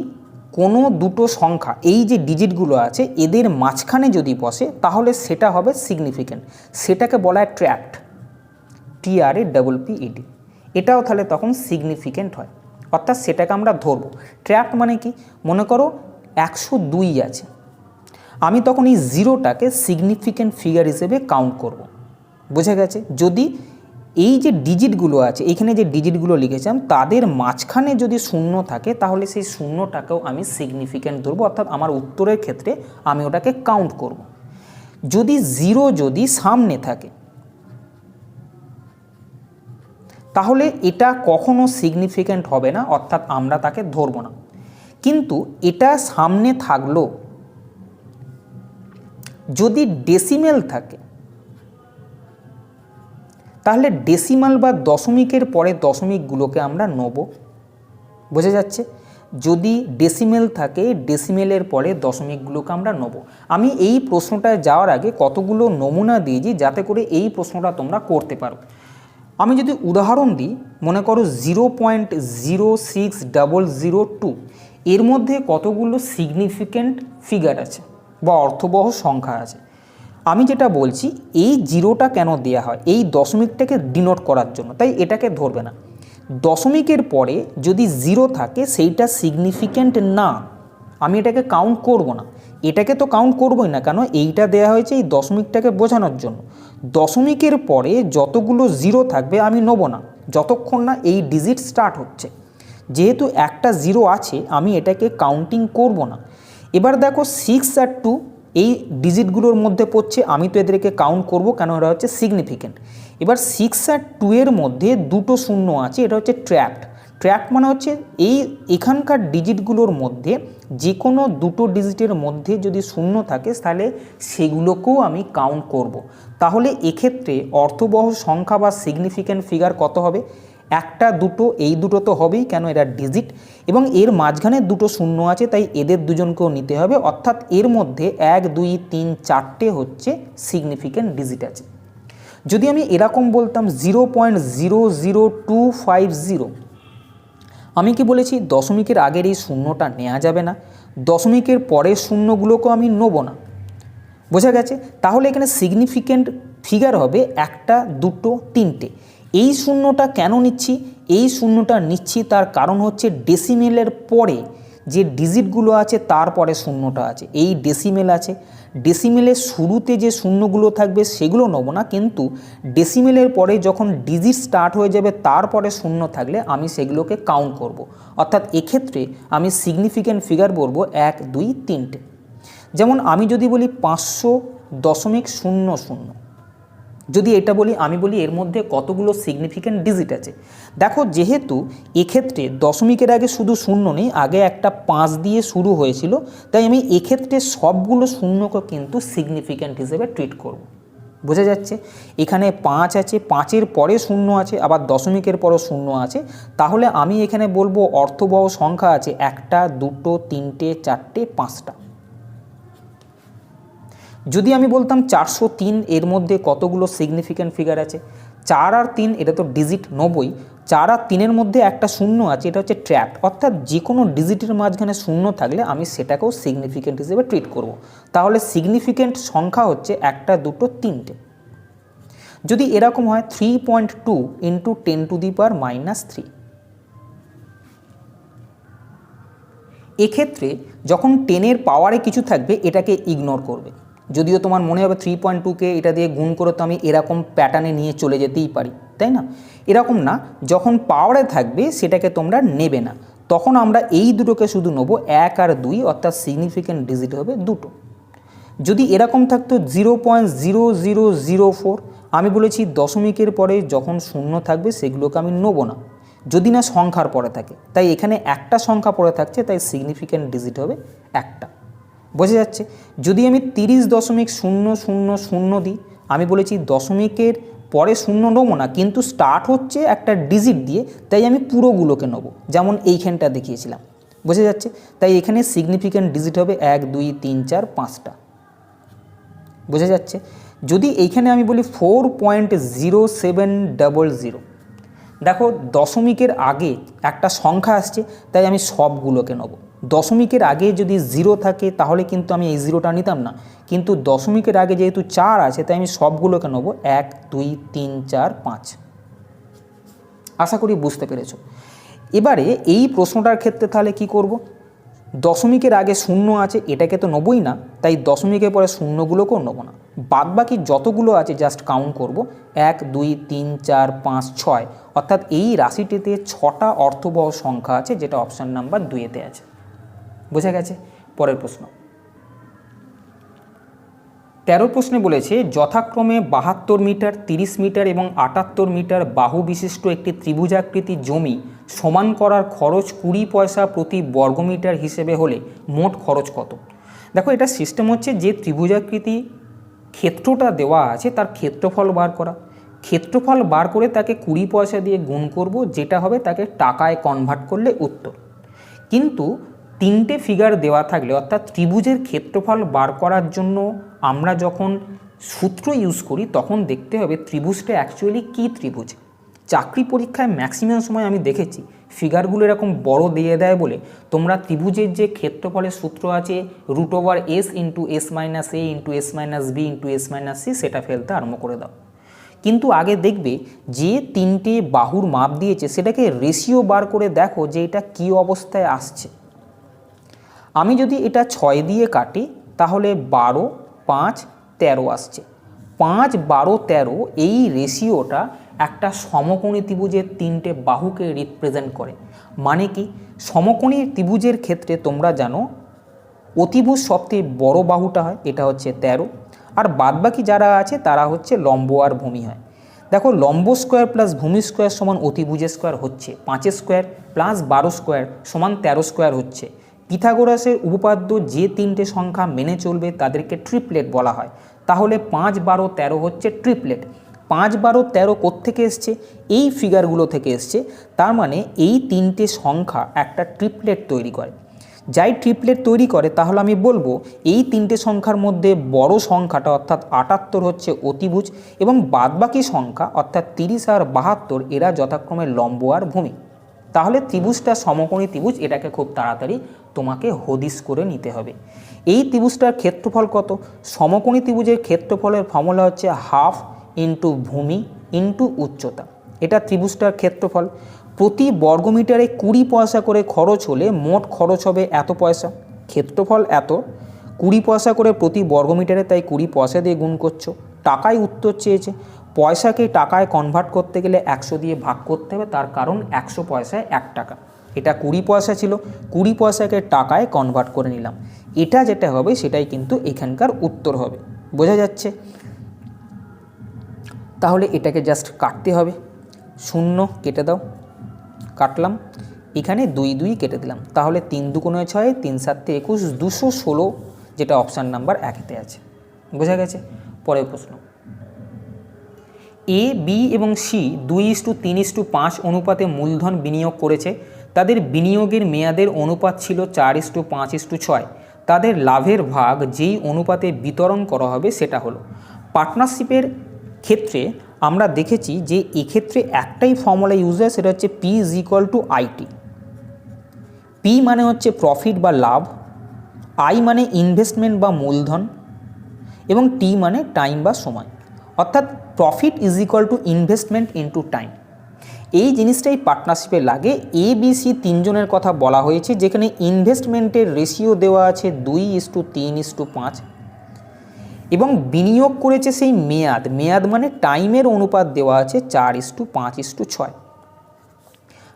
কোনো দুটো সংখ্যা, এই যে ডিজিটগুলো আছে এদের মাঝখানে যদি বসে, তাহলে সেটা হবে সিগনিফিক্যান্ট। সেটাকে বলা হয় ট্র্যাপ্ট, TRAPPED। এটাও তাহলে তখন সিগনিফিক্যান্ট হয়, অর্থাৎ সেটাকে আমরা ধরবো। ট্র্যাপ্ট মানে কি, মনে করো 102 আছে, আমি তখন এই জিরোটাকে সিগনিফিক্যান্ট ফিগার হিসেবে কাউন্ট করব। বোঝা গেছে? যদি এই যে ডিজিটগুলো আছে, এখানে যে ডিজিটগুলো লিখেছিলাম তাদের মাঝখানে যদি শূন্য থাকে, তাহলে সেই শূন্যটাকেও আমি সিগনিফিক্যান্ট ধরবো, অর্থাৎ আমার উত্তরের ক্ষেত্রে আমি ওটাকে কাউন্ট করব। যদি জিরো যদি সামনে থাকে, তাহলে এটা কখনো সিগনিফিক্যান্ট হবে না, অর্থাৎ আমরা তাকে ধরব না। কিন্তু এটা সামনে থাকলো, যদি ডেসিমেল থাকে, তাহলে ডেসিমাল বা দশমিকের পরে দশমিকগুলোকে আমরা নেব। বোঝা যাচ্ছে? যদি ডেসিমেল থাকে, ডেসিমেলের পরে দশমিকগুলোকে আমরা নেব। আমি এই প্রশ্নটায় যাওয়ার আগে কতগুলো নমুনা দিয়েছি, যাতে করে এই প্রশ্নটা তোমরা করতে পারো। আমি যদি উদাহরণ দিই, মনে করো 0.06002, এর মধ্যে কতগুলো সিগনিফিক্যান্ট ফিগার আছে বা অর্থবহ সংখ্যা আছে। আমি যেটা বলছি, এই জিরোটা কেন দেয়া হয়, এই দশমিকটাকে ডিনোট করার জন্য, তাই এটাকে ধরবে না। দশমিকের পরে যদি জিরো থাকে সেইটা সিগনিফিক্যান্ট না, আমি এটাকে কাউন্ট করব না। এটাকে তো কাউন্ট করবই না, কেন এইটা দেয়া হয়েছে এই দশমিকটাকে বোঝানোর জন্য। দশমিকের পরে যতগুলো জিরো থাকবে আমি নেব না যতক্ষণ না এই ডিজিট স্টার্ট হচ্ছে। যেহেতু একটা জিরো আছে আমি এটাকে কাউন্টিং করব না। এবার দেখো 6 আর 2 এই ডিজিটগুলোর মধ্যে পড়ছে, আমি তো এদেরকে কাউন্ট করব, কেন এরা হচ্ছে সিগনিফিক্যান্ট। এবার 6 আর 2 এর মধ্যে দুটো শূন্য আছে, এটা হচ্ছে ট্র্যাপড। ট্র্যাপ মানে হচ্ছে এখানকার ডিজিটগুলোর মধ্যে যে কোনো দুটো ডিজিটের মধ্যে যদি শূন্য থাকে তাহলে সেগুলোকেও আমি কাউন্ট করব। তাহলে এক্ষেত্রে অর্থবহ সংখ্যা বা সিগনিফিক্যান্ট ফিগার কত হবে? একটা, দুটো, এই দুটো তো হবেই, কেন এরা ডিজিট, এবং এর মাঝখানে দুটো শূন্য আছে, তাই এদের দুজনকেও নিতে হবে। অর্থাৎ এর মধ্যে 1, 2, 3, 4টে হচ্ছে সিগনিফিক্যান্ট ডিজিট আছে। যদি আমি এরকম বলতাম 0.00250, আমি কি বলেছি দশমিকের আগের এই শূন্যটা নেওয়া যাবে না, দশমিকের পরের শূন্যগুলোকেও আমি নেব না। বোঝা গেছে? তাহলে এখানে সিগনিফিক্যান্ট ফিগার হবে একটা, দুটো, তিনটে। এই শূন্যটা কেন নিচ্ছি? এই শূন্যটা নিচ্ছি তার কারণ হচ্ছে ডেসিমেলের পরে যে ডিজিটগুলো আছে তারপরে শূন্যটা আছে, এই ডেসিমেল আছে। ডেসিমেলের শুরুতে যে শূন্যগুলো থাকবে সেগুলো নেব না, কিন্তু ডেসিমেলের পরে যখন ডিজিট স্টার্ট হয়ে যাবে তারপরে শূন্য থাকলে আমি সেগুলোকে কাউন্ট করব। অর্থাৎ এক্ষেত্রে আমি সিগনিফিক্যান্ট ফিগার বলবো 1, 2, 3টে। যেমন আমি যদি বলি 500.00, যদি এটা বলি, আমি বলি এর মধ্যে কতগুলো সিগনিফিক্যান্ট ডিজিট আছে। দেখো, যেহেতু এক্ষেত্রে দশমিকের আগে শুধু শূন্য নেই, আগে একটা 5 দিয়ে শুরু হয়েছিল, তাই আমি এক্ষেত্রে সবগুলো শূন্যকে কিন্তু সিগনিফিক্যান্ট হিসেবে ট্রিট করব। বোঝা যাচ্ছে? এখানে 5 আছে, 5-এর পরে শূন্য আছে, আবার দশমিকের পরও শূন্য আছে, তাহলে আমি এখানে বলবো অর্থবহ সংখ্যা আছে 1, 2, 3, 4, 5টা। যদি আমি বলতাম 403, এর মধ্যে কতগুলো সিগনিফিক্যান্ট ফিগার আছে? 4 আর 3 এটা তো ডিজিট 90, 4 আর 3-এর মধ্যে একটা শূন্য আছে, এটা হচ্ছে ট্র্যাপ। অর্থাৎ যে কোনো ডিজিটের মাঝখানে শূন্য থাকলে আমি সেটাকেও সিগনিফিক্যান্ট হিসেবে ট্রিট করব। তাহলে সিগনিফিক্যান্ট সংখ্যা হচ্ছে 1, 2, 3টে। যদি এরকম হয় 3.2 × 10⁻³ এক্ষেত্রে যখন 10-এর পাওয়ারে কিছু থাকবে এটাকে ইগনোর করবে। যদিও তোমার মনে হবে 3.2কে এটা দিয়ে গুণ করে তো আমি এরকম প্যাটার্নে নিয়ে চলে যেতেই পারি, তাই না? এরকম না, যখন পাওয়ারে থাকবে সেটাকে তোমরা নেবে না, তখন আমরা এই দুটোকে শুধু নেবো 1 আর 2, অর্থাৎ সিগনিফিক্যান্ট ডিজিট হবে দুটো। যদি এরকম থাকতো 0.0004, আমি বলেছি দশমিকের পরে যখন শূন্য থাকবে সেগুলোকে আমি নেব না, যদি না সংখ্যার পরে থাকে। তাই এখানে একটা সংখ্যা পরে থাকছে, তাই সিগনিফিক্যান্ট ডিজিট হবে একটা। বোঝা যাচ্ছে? যদি আমি 30.000 দিই, আমি বলেছি দশমিকের পরে শূন্য নেবো না, কিন্তু স্টার্ট হচ্ছে একটা ডিজিট দিয়ে, তাই আমি পুরোগুলোকে নেব, যেমন এইখানটা দেখিয়েছিলাম। বোঝা যাচ্ছে? তাই এখানে সিগনিফিক্যান্ট ডিজিট হবে 1, 2, 3, 4, 5টা। বোঝা যাচ্ছে? যদি এইখানে আমি বলি 4.0700, দেখো দশমিকের আগে একটা সংখ্যা আসছে, তাই আমি সবগুলোকে নেব। দশমিকের আগে যদি 0 থাকে তাহলে কিন্তু আমি এই 0টা নিতাম না, কিন্তু দশমিকের আগে যেহেতু 4 আছে তাই আমি সবগুলোকে নেব, 1, 2, 3, 4, 5। আশা করি বুঝতে পেরেছো। এবারে এই প্রশ্নটার ক্ষেত্রে তাহলে কি করব? দশমিকের আগে শূন্য আছে, এটাকে তো নেবই না, তাই দশমিকের পরে শূন্যগুলোকেও নেব না। বাদ বাকি যতগুলো আছে জাস্ট কাউন্ট করব, 1, 2, 3, 4, 5, 6, অর্থাৎ এই রাশিটিতে 6টা অর্থবহ সংখ্যা আছে, যেটা অপশান নাম্বার 2-তে আছে। বোঝা গেছে? পরের প্রশ্ন 13 প্রশ্নে বলেছে যথাক্রমে 72 মিটার, 30 মিটার এবং 78 মিটার বাহু বিশিষ্ট একটি ত্রিভুজাকৃতি জমি সমান করার খরচ 20 পয়সা প্রতি বর্গমিটার হিসেবে হলে মোট খরচ কত? দেখো, এটা সিস্টেম হচ্ছে যে ত্রিভুজাকৃতি ক্ষেত্রটা দেওয়া আছে তার ক্ষেত্রফল বার করা। ক্ষেত্রফল বার করে তাকে 20 পয়সা দিয়ে গুণ করব, যেটা হবে তাকে টাকায় কনভার্ট করলে উত্তর। কিন্তু 3টে ফিগার দেওয়া থাকলে, অর্থাৎ ত্রিভুজের ক্ষেত্রফল বার করার জন্য আমরা যখন সূত্র ইউজ করি তখন দেখতে হবে ত্রিভুজটা অ্যাকচুয়ালি কী ত্রিভুজ। চাকরি পরীক্ষায় ম্যাক্সিমাম সময় আমি দেখেছি ফিগারগুলো এরকম বড় দিয়ে দেয় বলে তোমরা ত্রিভুজের যে ক্ষেত্রফলের সূত্র আছে √s into s minus A into S minus B into S minus C সেটা ফেলতে আরম্ভ করে দাও। কিন্তু আগে দেখবে যে তিনটে বাহুর মাপ দিয়েছে সেটাকে রেশিও বার করে দেখো যে এটা কী অবস্থায় আসছে। আমি যদি এটা 6 দিয়ে কাটি তাহলে 12, 5, 13 আসছে। 5, 12, 13 এই রেশিওটা একটা সমকোণী ত্রিভুজের তিনটে বাহুকে রিপ্রেজেন্ট করে। মানে কি, সমকোণী ত্রিভুজের ক্ষেত্রে তোমরা জানো অতিভুজ সবথেকে বড় বাহুটা হয়, এটা হচ্ছে 13, আর বাদবাকি যারা আছে তারা হচ্ছে লম্ব আর ভূমি হয়। দেখো লম্ব স্কোয়ার প্লাস ভূমি স্কোয়ার সমান অতিভুজের স্কোয়ার হচ্ছে, 5 স্কোয়ার প্লাস 12 স্কোয়ার সমান 13 স্কোয়ার হচ্ছে। পিথাগোরাসের উপপাদ্য যে তিনটে সংখ্যা মেনে চলবে তাদেরকে ট্রিপলেট বলা হয়। তাহলে 5, 12, 13 হচ্ছে ট্রিপলেট। 5, 12, 13 কোত্থেকে এসছে? এই ফিগারগুলো থেকে এসছে। তার মানে এই তিনটে সংখ্যা একটা ট্রিপলেট তৈরি করে। যাই ট্রিপলেট তৈরি করে তাহলে আমি বলবো এই তিনটে সংখ্যার মধ্যে বড় সংখ্যাটা অর্থাৎ 78 হচ্ছে অতিভুজ এবং বাদবাকি সংখ্যা অর্থাৎ 30 আর 72 এরা যথাক্রমে লম্ব আর ভূমি। তাহলে ত্রিভুজটা সমকোণী ত্রিভুজ, এটাকে খুব তাড়াতাড়ি তোমাকে হদিশ করে নিতে হবে। এই ত্রিভুজটার ক্ষেত্রফল কত? সমকোণী ত্রিভুজের ক্ষেত্রফলের ফর্মুলা হচ্ছে হাফ ইন্টু ভূমি ইন্টু উচ্চতা। এটা ত্রিভুজটার ক্ষেত্রফল। প্রতি বর্গমিটারে 20 পয়সা করে খরচ হলে মোট খরচ হবে এত পয়সা। ক্ষেত্রফল এত, 20 পয়সা করে প্রতি বর্গমিটারে, তাই 20 পয়সা দিয়ে গুণ করছো। টাকায় উত্তর চেয়েছে, পয়সাকে টাকায় কনভার্ট করতে গেলে 100 দিয়ে ভাগ করতে হবে, তার কারণ 100 পয়সায় 1 টাকা। এটা 20 পয়সা ছিল, 20 পয়সাকে টাকায় কনভার্ট করে নিলাম। এটা যেটা হবে সেটাই কিন্তু এখানকার উত্তর হবে। বোঝা যাচ্ছে? তাহলে এটাকে জাস্ট কাটতে হবে, 0 কেটে দাও, কাটলাম, এখানে 2, 2 কেটে দিলাম। তাহলে 3 2 6, 3 7 21, 216 যেটা অপশান নাম্বার 1-তে আছে। বোঝা গেছে? পরের প্রশ্ন, এ, বি এবং সি 2:3:5 অনুপাতে মূলধন বিনিয়োগ করেছে। তাদের বিনিয়োগের মেয়াদের অনুপাত ছিল 4:5:6। তাদের লাভের ভাগ যেই অনুপাতে বিতরণ করা হবে সেটা হলো। পার্টনারশিপের ক্ষেত্রে আমরা দেখেছি যে এক্ষেত্রে একটাই ফর্মুলা ইউজ হয়, সেটা হচ্ছে P = IT। P মানে হচ্ছে প্রফিট বা লাভ, I মানে ইনভেস্টমেন্ট বা মূলধন এবং T মানে টাইম বা সময়। অর্থাৎ প্রফিট = ইনভেস্টমেন্ট ইন্টু টাইম। এই জিনিসটাই পার্টনারশিপে লাগে। ABC 3 জনের কথা বলা হয়েছে, যেখানে ইনভেস্টমেন্টের রেশিও দেওয়া আছে 2:3:5 এবং বিনিয়োগ করেছে সেই মেয়াদ মানে টাইমের অনুপাত দেওয়া আছে 4:5:6।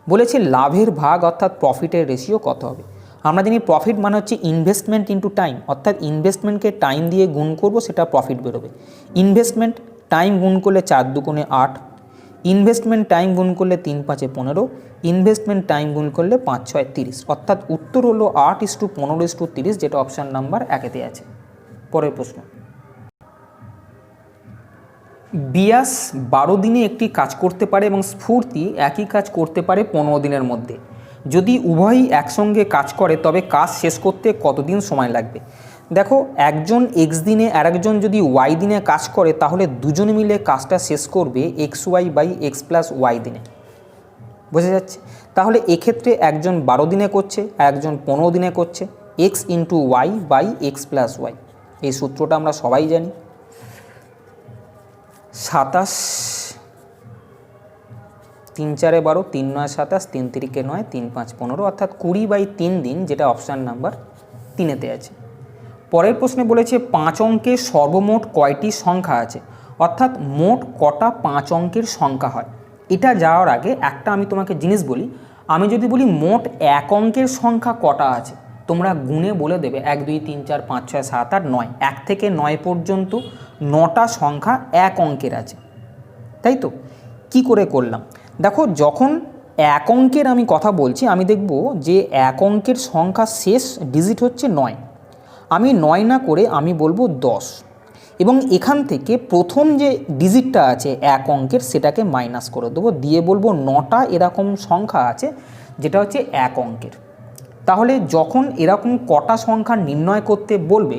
বলেছে লাভের ভাগ অর্থাৎ প্রফিটের রেশিও কত হবে। আমরা জানি প্রফিট মানে হচ্ছে ইনভেস্টমেন্ট ইন্টু টাইম, অর্থাৎ ইনভেস্টমেন্টকে টাইম দিয়ে গুণ করব, সেটা প্রফিট বেরোবে। ইনভেস্টমেন্ট টাইম গুণ করলে 4 2 8, ইনভেস্টমেন্ট টাইম গুণ করলে 3 5 15, ইনভেস্টমেন্ট টাইম গুণ করলে 5 6 30, অর্থাৎ উত্তর হলো 8:15:30, যেটা অপশান নাম্বার 1-তে আছে। পরের প্রশ্ন, বিয়াস 12 দিনে একটি কাজ করতে পারে এবং স্ফূর্তি একই কাজ করতে পারে 15 দিনের মধ্যে। যদি উভয়ই একসঙ্গে কাজ করে তবে কাজ শেষ করতে কতদিন সময় লাগবে? দেখো, একজন x দিনে আর একজন যদি y দিনে কাজ করে তাহলে দুজনে মিলে কাজটা শেষ করবে xy/x + y দিনে। বোঝা যাচ্ছে? তাহলে এক্ষেত্রে একজন 12 দিনে করছে আর একজন 15 দিনে করছে, x × y/x + y। এই সূত্রটা আমরা সবাই জানি। 27 3 4 12, 3 9 27, 3 3 9, 3 5 15, অর্থাৎ 20/3 দিন, যেটা অপশান নাম্বার 3-তে আছে। পরের প্রশ্নে বলেছে 5 অঙ্কের সর্বমোট কয়টি সংখ্যা আছে, অর্থাৎ মোট কটা 5 অঙ্কের সংখ্যা হয়। এটা যাওয়ার আগে একটা আমি তোমাকে জিনিস বলি। আমি যদি বলি মোট 1 অঙ্কের সংখ্যা কটা আছে, তোমরা গুণে বলে দেবে 1 2 3 4 5 6 7 8 9, 1 থেকে 9 পর্যন্ত 9টা সংখ্যা 1 অঙ্কের আছে, তাই তো? কি করে করলাম? দেখো, যখন 1 অঙ্কের আমি কথা বলছি, আমি দেখব যে 1 অঙ্কের সংখ্যা শেষ ডিজিট হচ্ছে 9। আমি 9 না করে আমি বলবো 10, এবং এখান থেকে প্রথম যে ডিজিটটা আছে 1 অঙ্কের সেটাকে মাইনাস করে দেবো, দিয়ে বলবো 9টা এরকম সংখ্যা আছে যেটা হচ্ছে 1 অঙ্কের। তাহলে যখন এরকম কটা সংখ্যা নির্ণয় করতে বলবে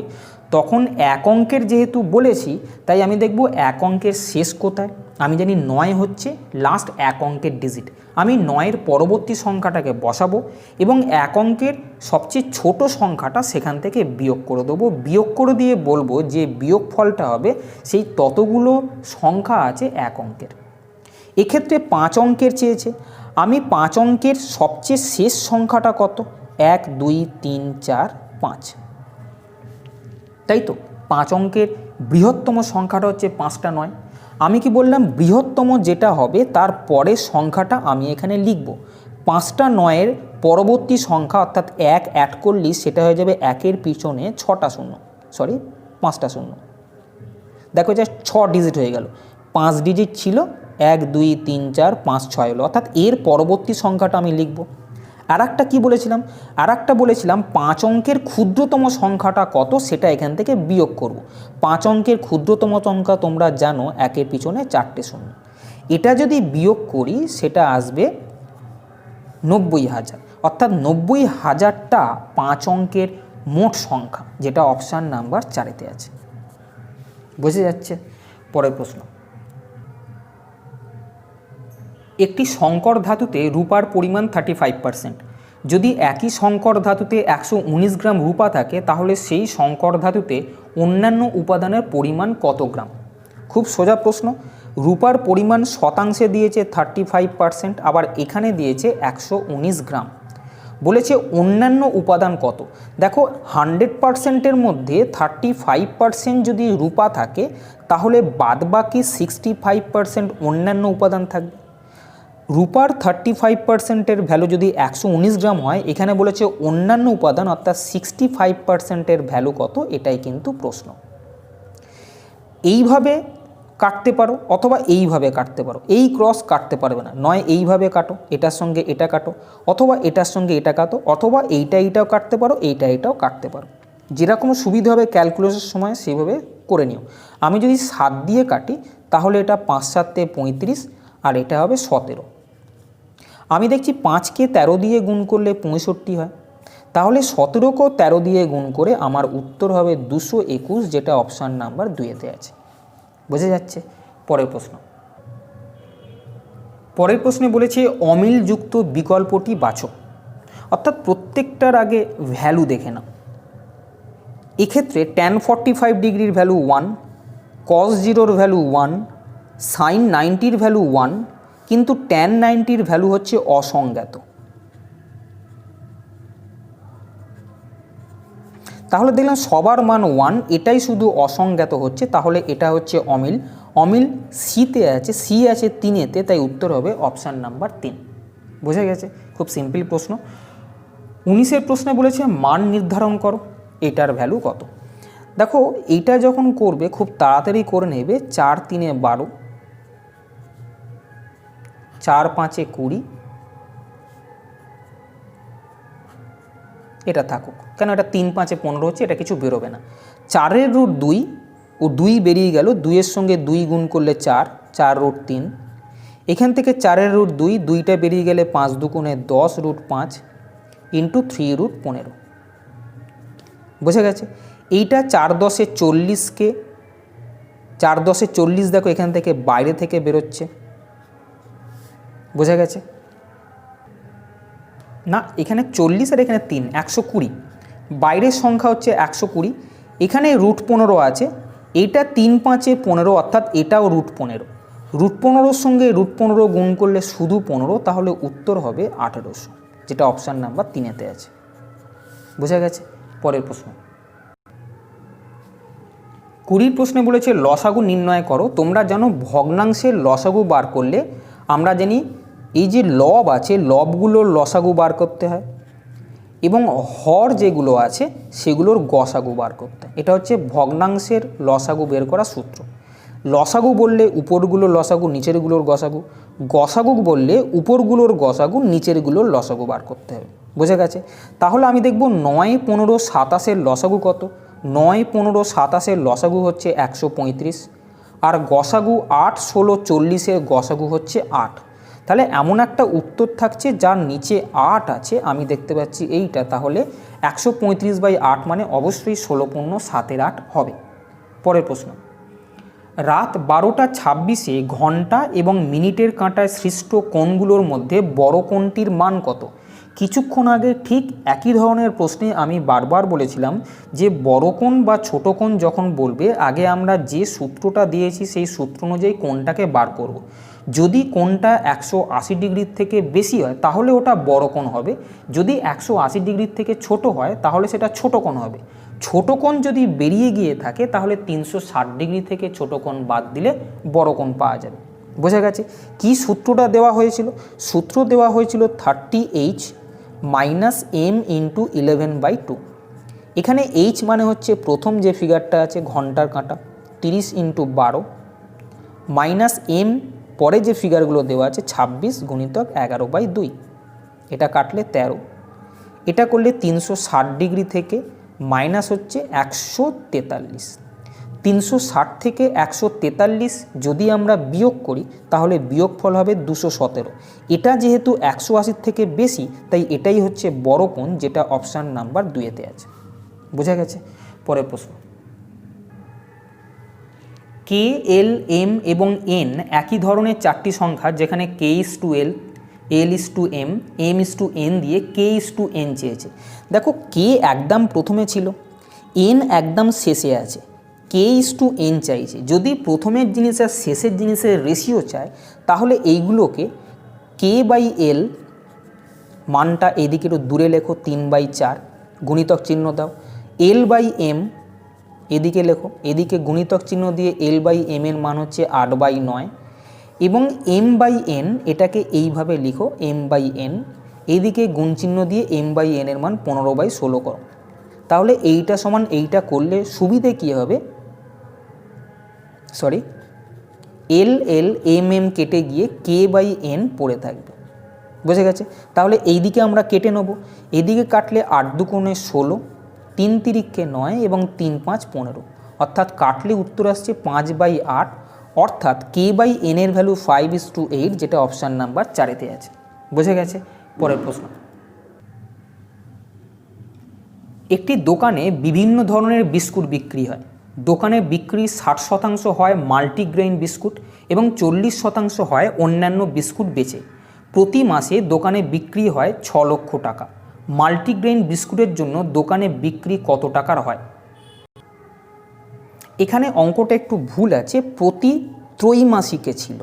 তখন 1 অঙ্কের যেহেতু বলেছি, তাই আমি দেখব 1 অঙ্কের শেষ কোথায়। আমি জানি 9 হচ্ছে লাস্ট এক অঙ্কের ডিজিট। আমি 9-এর পরবর্তী সংখ্যাটাকে বসাবো এবং এক অঙ্কের সবচেয়ে ছোট সংখ্যাটা সেখান থেকে বিয়োগ করে দেবো। বিয়োগ করে দিয়ে বলবো যে বিয়োগ ফলটা হবে সেই ততগুলো সংখ্যা আছে এক অঙ্কের। এক্ষেত্রে 5 অঙ্কের চেয়েছে। আমি 5 অঙ্কের সবচেয়ে শেষ সংখ্যাটা কত? 1 2 3 4 5, তাই তো? 5 অঙ্কের বৃহত্তম সংখ্যাটা হচ্ছে 5টা 9। আমি কি বললাম? বৃহত্তম যেটা হবে তার পরের সংখ্যাটা আমি এখানে লিখব। 5টা 9-এর পরবর্তী সংখ্যা অর্থাৎ 1 অ্যাড করলে সেটা হয়ে যাবে 1-এর পিছনে 6টা শূন্য, সরি 5টা শূন্য। দেখো যে 6 ডিজিট হয়ে গেল। 5 ডিজিট ছিল, 1 2 3 4 5 6 হলো, অর্থাৎ এর পরবর্তী সংখ্যাটা আমি লিখব। আর একটা কী বলেছিলাম? আর একটা বলেছিলাম 5 অঙ্কের ক্ষুদ্রতম সংখ্যাটা কত সেটা এখান থেকে বিয়োগ করব। 5 অঙ্কের ক্ষুদ্রতম সংখ্যা তোমরা জানো 1-এর পিছনে 4টে শূন্য। এটা যদি বিয়োগ করি সেটা আসবে 90,000, অর্থাৎ 90,000টা 5 অঙ্কের মোট সংখ্যা, যেটা অপশান নাম্বার 4-এতে আছে। বুঝে যাচ্ছে? পরের প্রশ্ন, একটি সংকর ধাতুতে রূপার পরিমাণ 35%। যদি একই সংকর ধাতুতে 119 গ্রাম রূপা থাকে তাহলে সেই সংকর ধাতুতে অন্যান্য উপাদানের পরিমাণ কত গ্রাম? খুব সোজা প্রশ্ন। রূপার পরিমাণ শতাংশে দিয়েছে 35%, আবার এখানে দিয়েছে 119 গ্রাম। বলেছে অন্যান্য উপাদান কত। দেখো 100%-এর মধ্যে 35% যদি রূপা থাকে তাহলে বাদবাকি 65% অন্যান্য উপাদান থাকবে। রূপার 35%-এর ভ্যালু যদি 119 গ্রাম হয়, এখানে বলেছে অন্যান্য উপাদান অর্থাৎ 65%-এর ভ্যালু কত, এটাই কিন্তু প্রশ্ন। এইভাবে কাটতে পারো অথবা এইভাবে কাটতে পারো, এই ক্রস কাটতে পারবে না, নয় এইভাবে কাটো, এটার সঙ্গে এটা কাটো, অথবা এটার সঙ্গে এটা কাটো, অথবা এইটাও কাটতে পারো, এটাও কাটতে পারো। যেরকম সুবিধা হবে ক্যালকুলেশনের সময় সেইভাবে করে নিও। আমি যদি 7 দিয়ে কাটি তাহলে এটা 5 7 35 আর এটা হবে 17। আমি দেখছি 5কে 13 দিয়ে গুণ করলে 65 হয়, তাহলে 17কেও 13 দিয়ে গুণ করে আমার উত্তর হবে 221, যেটা অপশান নাম্বার 2-এতে আছে। বুঝে যাচ্ছে? পরের প্রশ্ন, পরের প্রশ্নে বলেছে অমিলযুক্ত বিকল্পটি বাছো, অর্থাৎ প্রত্যেকটার আগে ভ্যালু দেখে নাও। এক্ষেত্রে tan 45 ডিগ্রির ভ্যালু 1, cos 0-র ভ্যালু 1, sin 90-র ভ্যালু 1, কিন্তু tan 90-র ভ্যালু হচ্ছে অসংজ্ঞাত। তাহলে দেখলাম সবার মান 1, এটাই শুধু অসংজ্ঞাত হচ্ছে, তাহলে এটা হচ্ছে অমিল। অমিল সিতে আছে, সি আছে 3-এতে, তাই উত্তর হবে অপশান নাম্বার 3। বোঝা গেছে? খুব সিম্পল প্রশ্ন। 19-এর প্রশ্নে বলেছে মান নির্ধারণ করো, এটার ভ্যালু কত। দেখো এইটা যখন করবে খুব তাড়াতাড়ি করে নেবে। 4 3 12, 4 5 20, এটা থাকুক, কেন এটা 3 5 15 হচ্ছে, এটা কিছু বেরোবে না। 4-এর রুট 2 ও 2 বেরিয়ে গেল, 2-এর সঙ্গে 2 গুণ করলে 4, 4 রুট 3। এখান থেকে 4-এর রুট 2, 2টা বেরিয়ে গেলে 5 2 10 রুট 5 ইন্টু 3 রুট 15। বোঝা গেছে? এইটা 4 10 40কে 4 10 40 দেখো এখান থেকে বাইরে থেকে বেরোচ্ছে। বোঝা গেছে? না, এখানে 40 আর এখানে 3, 120। বাইরের সংখ্যা হচ্ছে 120, এখানে রুট 15 আছে, এইটা 3 5 15, অর্থাৎ এটাও রুট 15। রুট 15-র সঙ্গে রুট 15 গুণ করলে শুধু 15, তাহলে উত্তর হবে 1800, যেটা অপশান নাম্বার 3-এতে আছে। বোঝা গেছে? পরের প্রশ্ন, 20 প্রশ্নে বলেছে লসাগু নির্ণয় করো। তোমরা জানো ভগ্নাংশের লসাগু বার করলে আমরা জানি এই যে লব আছে, লবগুলোর লসাগু বার করতে হয় এবং হর যেগুলো আছে সেগুলোর গসাগু বার করতে হয়। এটা হচ্ছে ভগ্নাংশের লসাগু বের করার সূত্র। লসাগু বললে উপরগুলোর লসাগু, নিচেরগুলোর গসাগু। গসাগু বললে উপরগুলোর গসাগু, নিচেরগুলোর লসাগু বার করতে হবে। বোঝা গেছে? তাহলে আমি দেখব 9 15 27-এর লসাগু কত। 9 15 27-এর লসাগু হচ্ছে 135, আর গসাগু 8 16 40-এর গসাগু হচ্ছে 8। তাহলে এমন একটা উত্তর থাকছে যার নিচে 8 আছে, আমি দেখতে পাচ্ছি এইটা, তাহলে 135/8 মানে অবশ্যই 16 15 7-এর 8 হবে। পরের প্রশ্ন, রাত 12:26 ঘন্টা এবং মিনিটের কাঁটায় সৃষ্ট কোণগুলোর মধ্যে বড় কোণটির মান কত? কিছুক্ষণ আগে ঠিক একই ধরনের প্রশ্নে আমি বারবার বলেছিলাম যে বড় কোণ বা ছোট কোণ যখন বলবে আগে আমরা যে সূত্রটা দিয়েছি সেই সূত্র অনুযায়ী কোণটাকে বার করব। যদি কোণটা 180 ডিগ্রির থেকে বেশি হয় তাহলে ওটা বড় কোণ হবে, যদি 180 ডিগ্রির থেকে ছোট হয় তাহলে সেটা ছোট কোণ হবে। ছোট কোণ যদি বেরিয়ে গিয়ে থাকে তাহলে 360 ডিগ্রি থেকে ছোট কোণ বাদ দিলে বড় কোণ পাওয়া যাবে। বোঝা গেছে? কি সূত্রটা দেওয়া হয়েছিল? সূত্র দেওয়া হয়েছিল 30h মাইনাস m ইন্টু 11/2। এখানে h মানে হচ্ছে প্রথম যে ফিগারটা আছে ঘন্টার কাঁটা 30 ইন্টু 12 মাইনাস m পরে যে ফিগারগুলো দেওয়া আছে 26 গুণিতক 11/2, এটা কাটলে 13, এটা করলে 360 ডিগ্রি থেকে মাইনাস হচ্ছে 143। 360 থেকে 143 যদি আমরা বিয়োগ করি তাহলে বিয়োগফল হবে 217। এটা যেহেতু 180 থেকে বেশি তাই এটাই হচ্ছে বড় কোণ, যেটা অপশান নাম্বার 2-তে আছে। বোঝা গেছে? পরের প্রশ্ন, কে, এল, এম এবং এন একই ধরনের চারটি সংখ্যা যেখানে কে is to L, L is to M, M is to N দিয়ে কে ইস টু এন চেয়েছে। দেখো কে একদম প্রথমে ছিল, এন একদম শেষে আছে, কে ইস টু এন চাইছে। যদি প্রথমের জিনিস আর শেষের জিনিসের রেশিও চায় তাহলে এইগুলোকে কে বাই এল মানটা এদিকে একটু দূরে লেখো 3/4 গুণিতক চিহ্ন দাও, এল বাই এম এদিকে লেখো, এদিকে গুণিতক চিহ্ন দিয়ে এল বাই এম এর মান হচ্ছে 8/9 এবং এম বাই এন এটাকে এইভাবে লিখো এম বাই এন, এইদিকে গুণ চিহ্ন দিয়ে এম বাই এন এর মান 15/16 করো। তাহলে এইটা সমান এইটা করলে সুবিধে কী হবে, sorry L L M M কেটে গিয়ে কে বাই এন পড়ে থাকবে। বুঝে গেছে? তাহলে এই দিকে আমরা কেটে নেব, এদিকে কাটলে 8 দুগুণে 16, 3 তিরিক্ষে 9 এবং 3 5 15, অর্থাৎ কাটলে উত্তর আসছে 5/8, অর্থাৎ কে বাই এন এর ভ্যালু 5:8, যেটা অপশান নাম্বার 4-তে আছে। বুঝে গেছে? পরের প্রশ্ন, একটি দোকানে বিভিন্ন ধরনের বিস্কুট বিক্রি হয়। দোকানে বিক্রি 60% হয় মাল্টিগ্রেইন বিস্কুট এবং 40% হয় অন্যান্য বিস্কুট বেচে। প্রতি মাসে দোকানে বিক্রি হয় 6 লক্ষ টাকা। মাল্টিগ্রেইন বিস্কুটের জন্য দোকানে বিক্রি কত টাকার হয়? এখানে অঙ্কটা একটু ভুল আছে, প্রতি ত্রৈমাসিকে ছিল,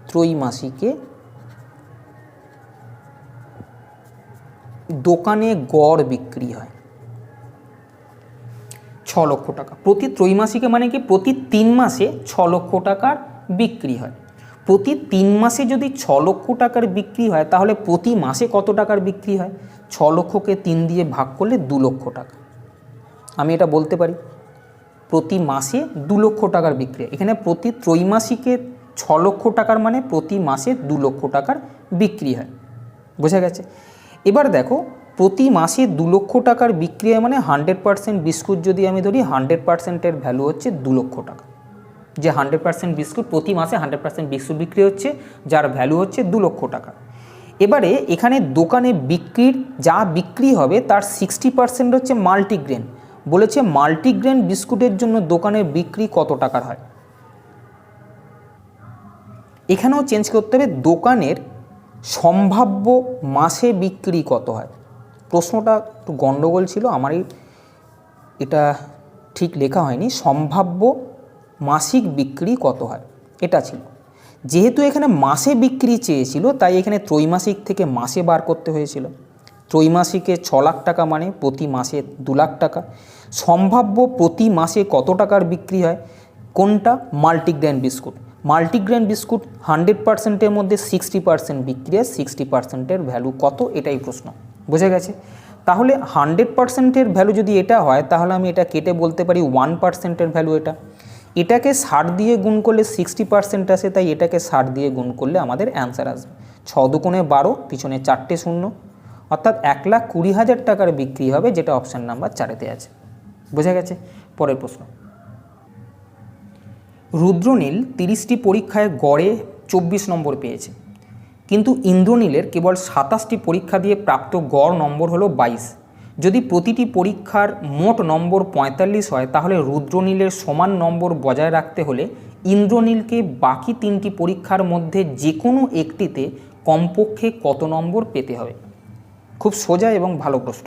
ত্রৈমাসিকে দোকানে গড় বিক্রি হয় 6 লক্ষ টাকা। প্রতি ত্রৈমাসিকে মানে কি প্রতি 3 মাসে 6 লক্ষ টাকার বিক্রি হয়। প্রতি 3 মাসে যদি 6 লক্ষ টাকার বিক্রি হয় তাহলে প্রতি মাসে কত টাকার বিক্রি হয়? 6 লক্ষকে 3 দিয়ে ভাগ করলে 2 লক্ষ টাকা। আমি এটা বলতে পারি প্রতি মাসে 2 লক্ষ টাকার বিক্রি। এখানে প্রতি ত্রৈমাসিকে 6 লক্ষ টাকার মানে প্রতি মাসে 2 লক্ষ টাকার বিক্রি হয়। বোঝা গেছে? এবার দেখো প্রতি মাসে 2 লক্ষ টাকার বিক্রি হয় মানে 100% বিস্কুট যদি আমি ধরি 100%-এর ভ্যালু হচ্ছে 2 লক্ষ টাকা। যে 100% বিস্কুট প্রতি মাসে 100% বিস্কুট বিক্রি হচ্ছে যার ভ্যালু হচ্ছে 2 লক্ষ টাকা। এবারে এখানে দোকানে বিক্রির যা বিক্রি হবে তার 60% হচ্ছে মাল্টিগ্রেন। বলেছে মাল্টিগ্রেন বিস্কুটের জন্য দোকানের বিক্রি কত টাকার হয়। এখানেও চেঞ্জ করতে হবে দোকানের সম্ভাব্য মাসে বিক্রি কত হয়। প্রশ্নটা একটু গণ্ডগোল ছিল, আমারই এটা ঠিক লেখা হয়নি। সম্ভাব্য মাসিক বিক্রি কত হয় এটা ছিল। যেহেতু এখানে মাসে বিক্রি চেয়েছিল তাই এখানে ত্রৈমাসিক থেকে মাসে বার করতে হয়েছিল। ত্রৈমাসিকে 6 লাখ টাকা মানে প্রতি মাসে 2 লাখ টাকা। সম্ভাব্য প্রতি মাসে কত টাকার বিক্রি হয়? কোনটা? Multigrain biscuit. মাল্টিগ্রেন বিস্কুট 100%-এর মধ্যে 60% বিক্রি হয়, 60%-এর ভ্যালু কত এটাই প্রশ্ন। বোঝা গেছে? তাহলে 100%-এর ভ্যালু যদি এটা হয় তাহলে আমি এটা কেটে বলতে পারি 1%-এর ভ্যালু এটা। এটাকে 60 দিয়ে গুণ করলে 60% আসে, তাই এটাকে 60 দিয়ে গুণ করলে আমাদের অ্যান্সার আসবে 6 দুগুণে 12, পিছনে 4টে শূন্য, অর্থাৎ 1,20,000 টাকার বিক্রি হবে, যেটা অপশান নাম্বার 4-তে আছে। বোঝা গেছে? পরের প্রশ্ন, রুদ্রনীল 30টি পরীক্ষায় গড়ে 24 নম্বর পেয়েছে, কিন্তু ইন্দ্রনীলের কেবল 27টি পরীক্ষা দিয়ে প্রাপ্ত গড় নম্বর হলো 22। যদি প্রতিটি পরীক্ষার মোট নম্বর 45 হয় তাহলে রুদ্রনীলের সমান নম্বর বজায় রাখতে হলে ইন্দ্রনীলকে বাকি 3টি পরীক্ষার মধ্যে যে কোনো একটিতে কমপক্ষে কত নম্বর পেতে হবে? খুব সোজা এবং ভালো প্রশ্ন।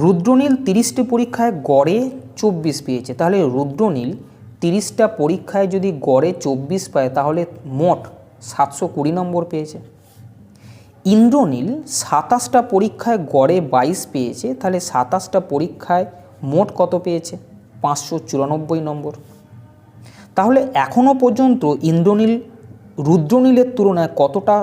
রুদ্রনীল 30টি পরীক্ষায় গড়ে 24 পেয়েছে, তাহলে রুদ্রনীল 30টা পরীক্ষায় যদি গড়ে 24 পায় তাহলে মোট 720 নম্বর পেয়েছে। ইন্দ্রনীল 27টা পরীক্ষায় গড়ে 22 পেয়েছে, তাহলে 27টা পরীক্ষায় মোট কত পেয়েছে? 594 নম্বর। তাহলে এখনও পর্যন্ত ইন্দ্রনীল রুদ্রনীলের তুলনায় কতটা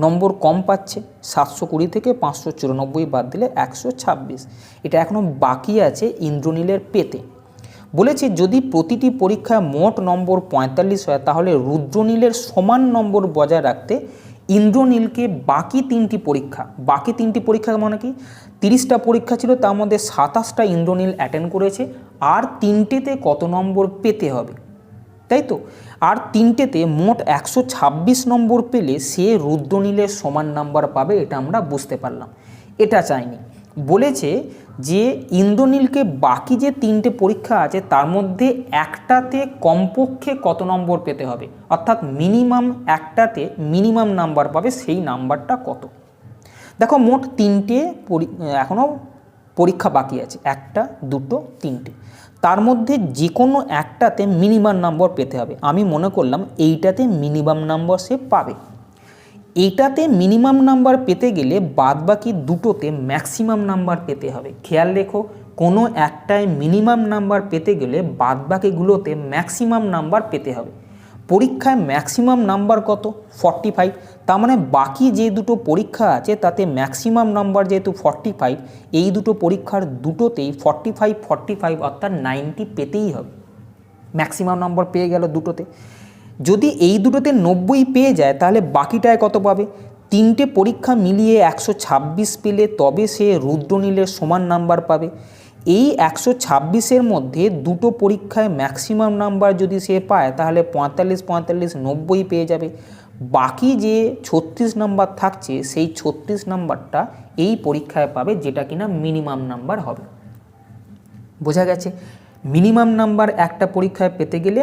নম্বর কম পাচ্ছে? 720 থেকে 594 বাদ দিলে 126। এটা এখনও বাকি আছে ইন্দ্রনীলের পেতে। বলেছে যদি প্রতিটি পরীক্ষায় মোট নম্বর 45 হয় তাহলে রুদ্রনীলের সমান নম্বর বজায় রাখতে ইন্দ্রনীলকে বাকি 3টি পরীক্ষা মানে কি 30টা পরীক্ষা ছিল, তার মধ্যে 27টা ইন্দ্রনীল অ্যাটেন্ড করেছে, আর 3টেতে কত নম্বর পেতে হবে, তাই তো? আর 3টেতে মোট 126 নম্বর পেলে সে রুদ্রনীলের সমান নাম্বার পাবে, এটা আমরা বুঝতে পারলাম। এটা চাইনি। বলেছে যে ইন্দ্রনীলকে বাকি যে 3টে পরীক্ষা আছে তার মধ্যে একটাতে কমপক্ষে কত নম্বর পেতে হবে, অর্থাৎ মিনিমাম একটাতে মিনিমাম নাম্বার পাবে, সেই নাম্বারটা কত। দেখো মোট 3টে এখনও পরীক্ষা বাকি আছে, 1, 2, 3টে। তার মধ্যে যে কোনো একটাতে মিনিমাম নাম্বার পেতে হবে। আমি মনে করলাম এইটাতে মিনিমাম নাম্বার সে পাবে। এইটাতে মিনিমাম নাম্বার পেতে গেলে বাদবাকি দুটোতে ম্যাক্সিমাম নাম্বার পেতে হবে। খেয়াল রেখো, কোনো একটায় মিনিমাম নাম্বার পেতে গেলে বাদবাকিগুলোতে ম্যাক্সিমাম নাম্বার পেতে হবে। পরীক্ষায় ম্যাক্সিমাম নাম্বার কত? 45। তার মানে বাকি যে দুটো পরীক্ষা আছে তাতে ম্যাক্সিমাম নাম্বার যেহেতু 45, এই দুটো পরীক্ষার দুটোতেই 45 অর্থাৎ 90 পেতেই হবে। ম্যাক্সিমাম নাম্বার পেয়ে গেল দুটোতে। যদি এই দুটোতে 90 পেয়ে যায় তাহলে বাকিটায় কত পাবে? 3টে পরীক্ষা মিলিয়ে 126 পেলে তবে সে রুদ্রনীলের সমান নাম্বার পাবে। এই 126-এর মধ্যে দুটো পরীক্ষায় ম্যাক্সিমাম নাম্বার যদি সে পায় তাহলে 45, 90 পেয়ে যাবে। বাকি যে 36 নাম্বার থাকছে সেই 36 নাম্বারটা এই পরীক্ষায় পাবে, যেটা কিনা মিনিমাম নাম্বার হবে। বোঝা গেছে? মিনিমাম নাম্বার একটা পরীক্ষায় পেতে গেলে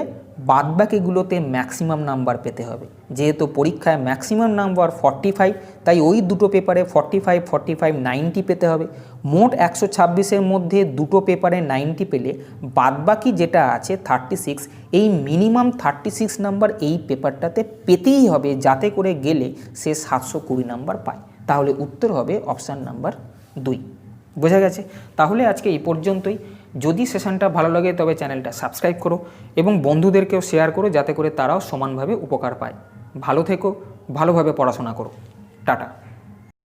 বাদবাকিগুলোতে ম্যাক্সিমাম নাম্বার পেতে হবে। যেহেতু পরীক্ষায় ম্যাক্সিমাম নাম্বার 45, তাই ওই দুটো পেপারে 45, 90 পেতে হবে। মোট 126-এর মধ্যে দুটো পেপারে 90 পেলে বাদবাকি যেটা আছে 36, এই মিনিমাম 36 নাম্বার এই পেপারটাতে পেতেই হবে, যাতে করে গেলে সে 720 নাম্বার পায়। তাহলে উত্তর হবে অপশান নাম্বার 2। বোঝা গেছে? তাহলে আজকে এই পর্যন্তই। যদি সেশনটা ভালো লাগে তবে চ্যানেলটা সাবস্ক্রাইব করো এবং বন্ধুদেরকেও শেয়ার করো, যাতে করে তারাও সমানভাবে উপকার পায়। ভালো থেকো, ভালোভাবে পড়াশোনা করো। টাটা।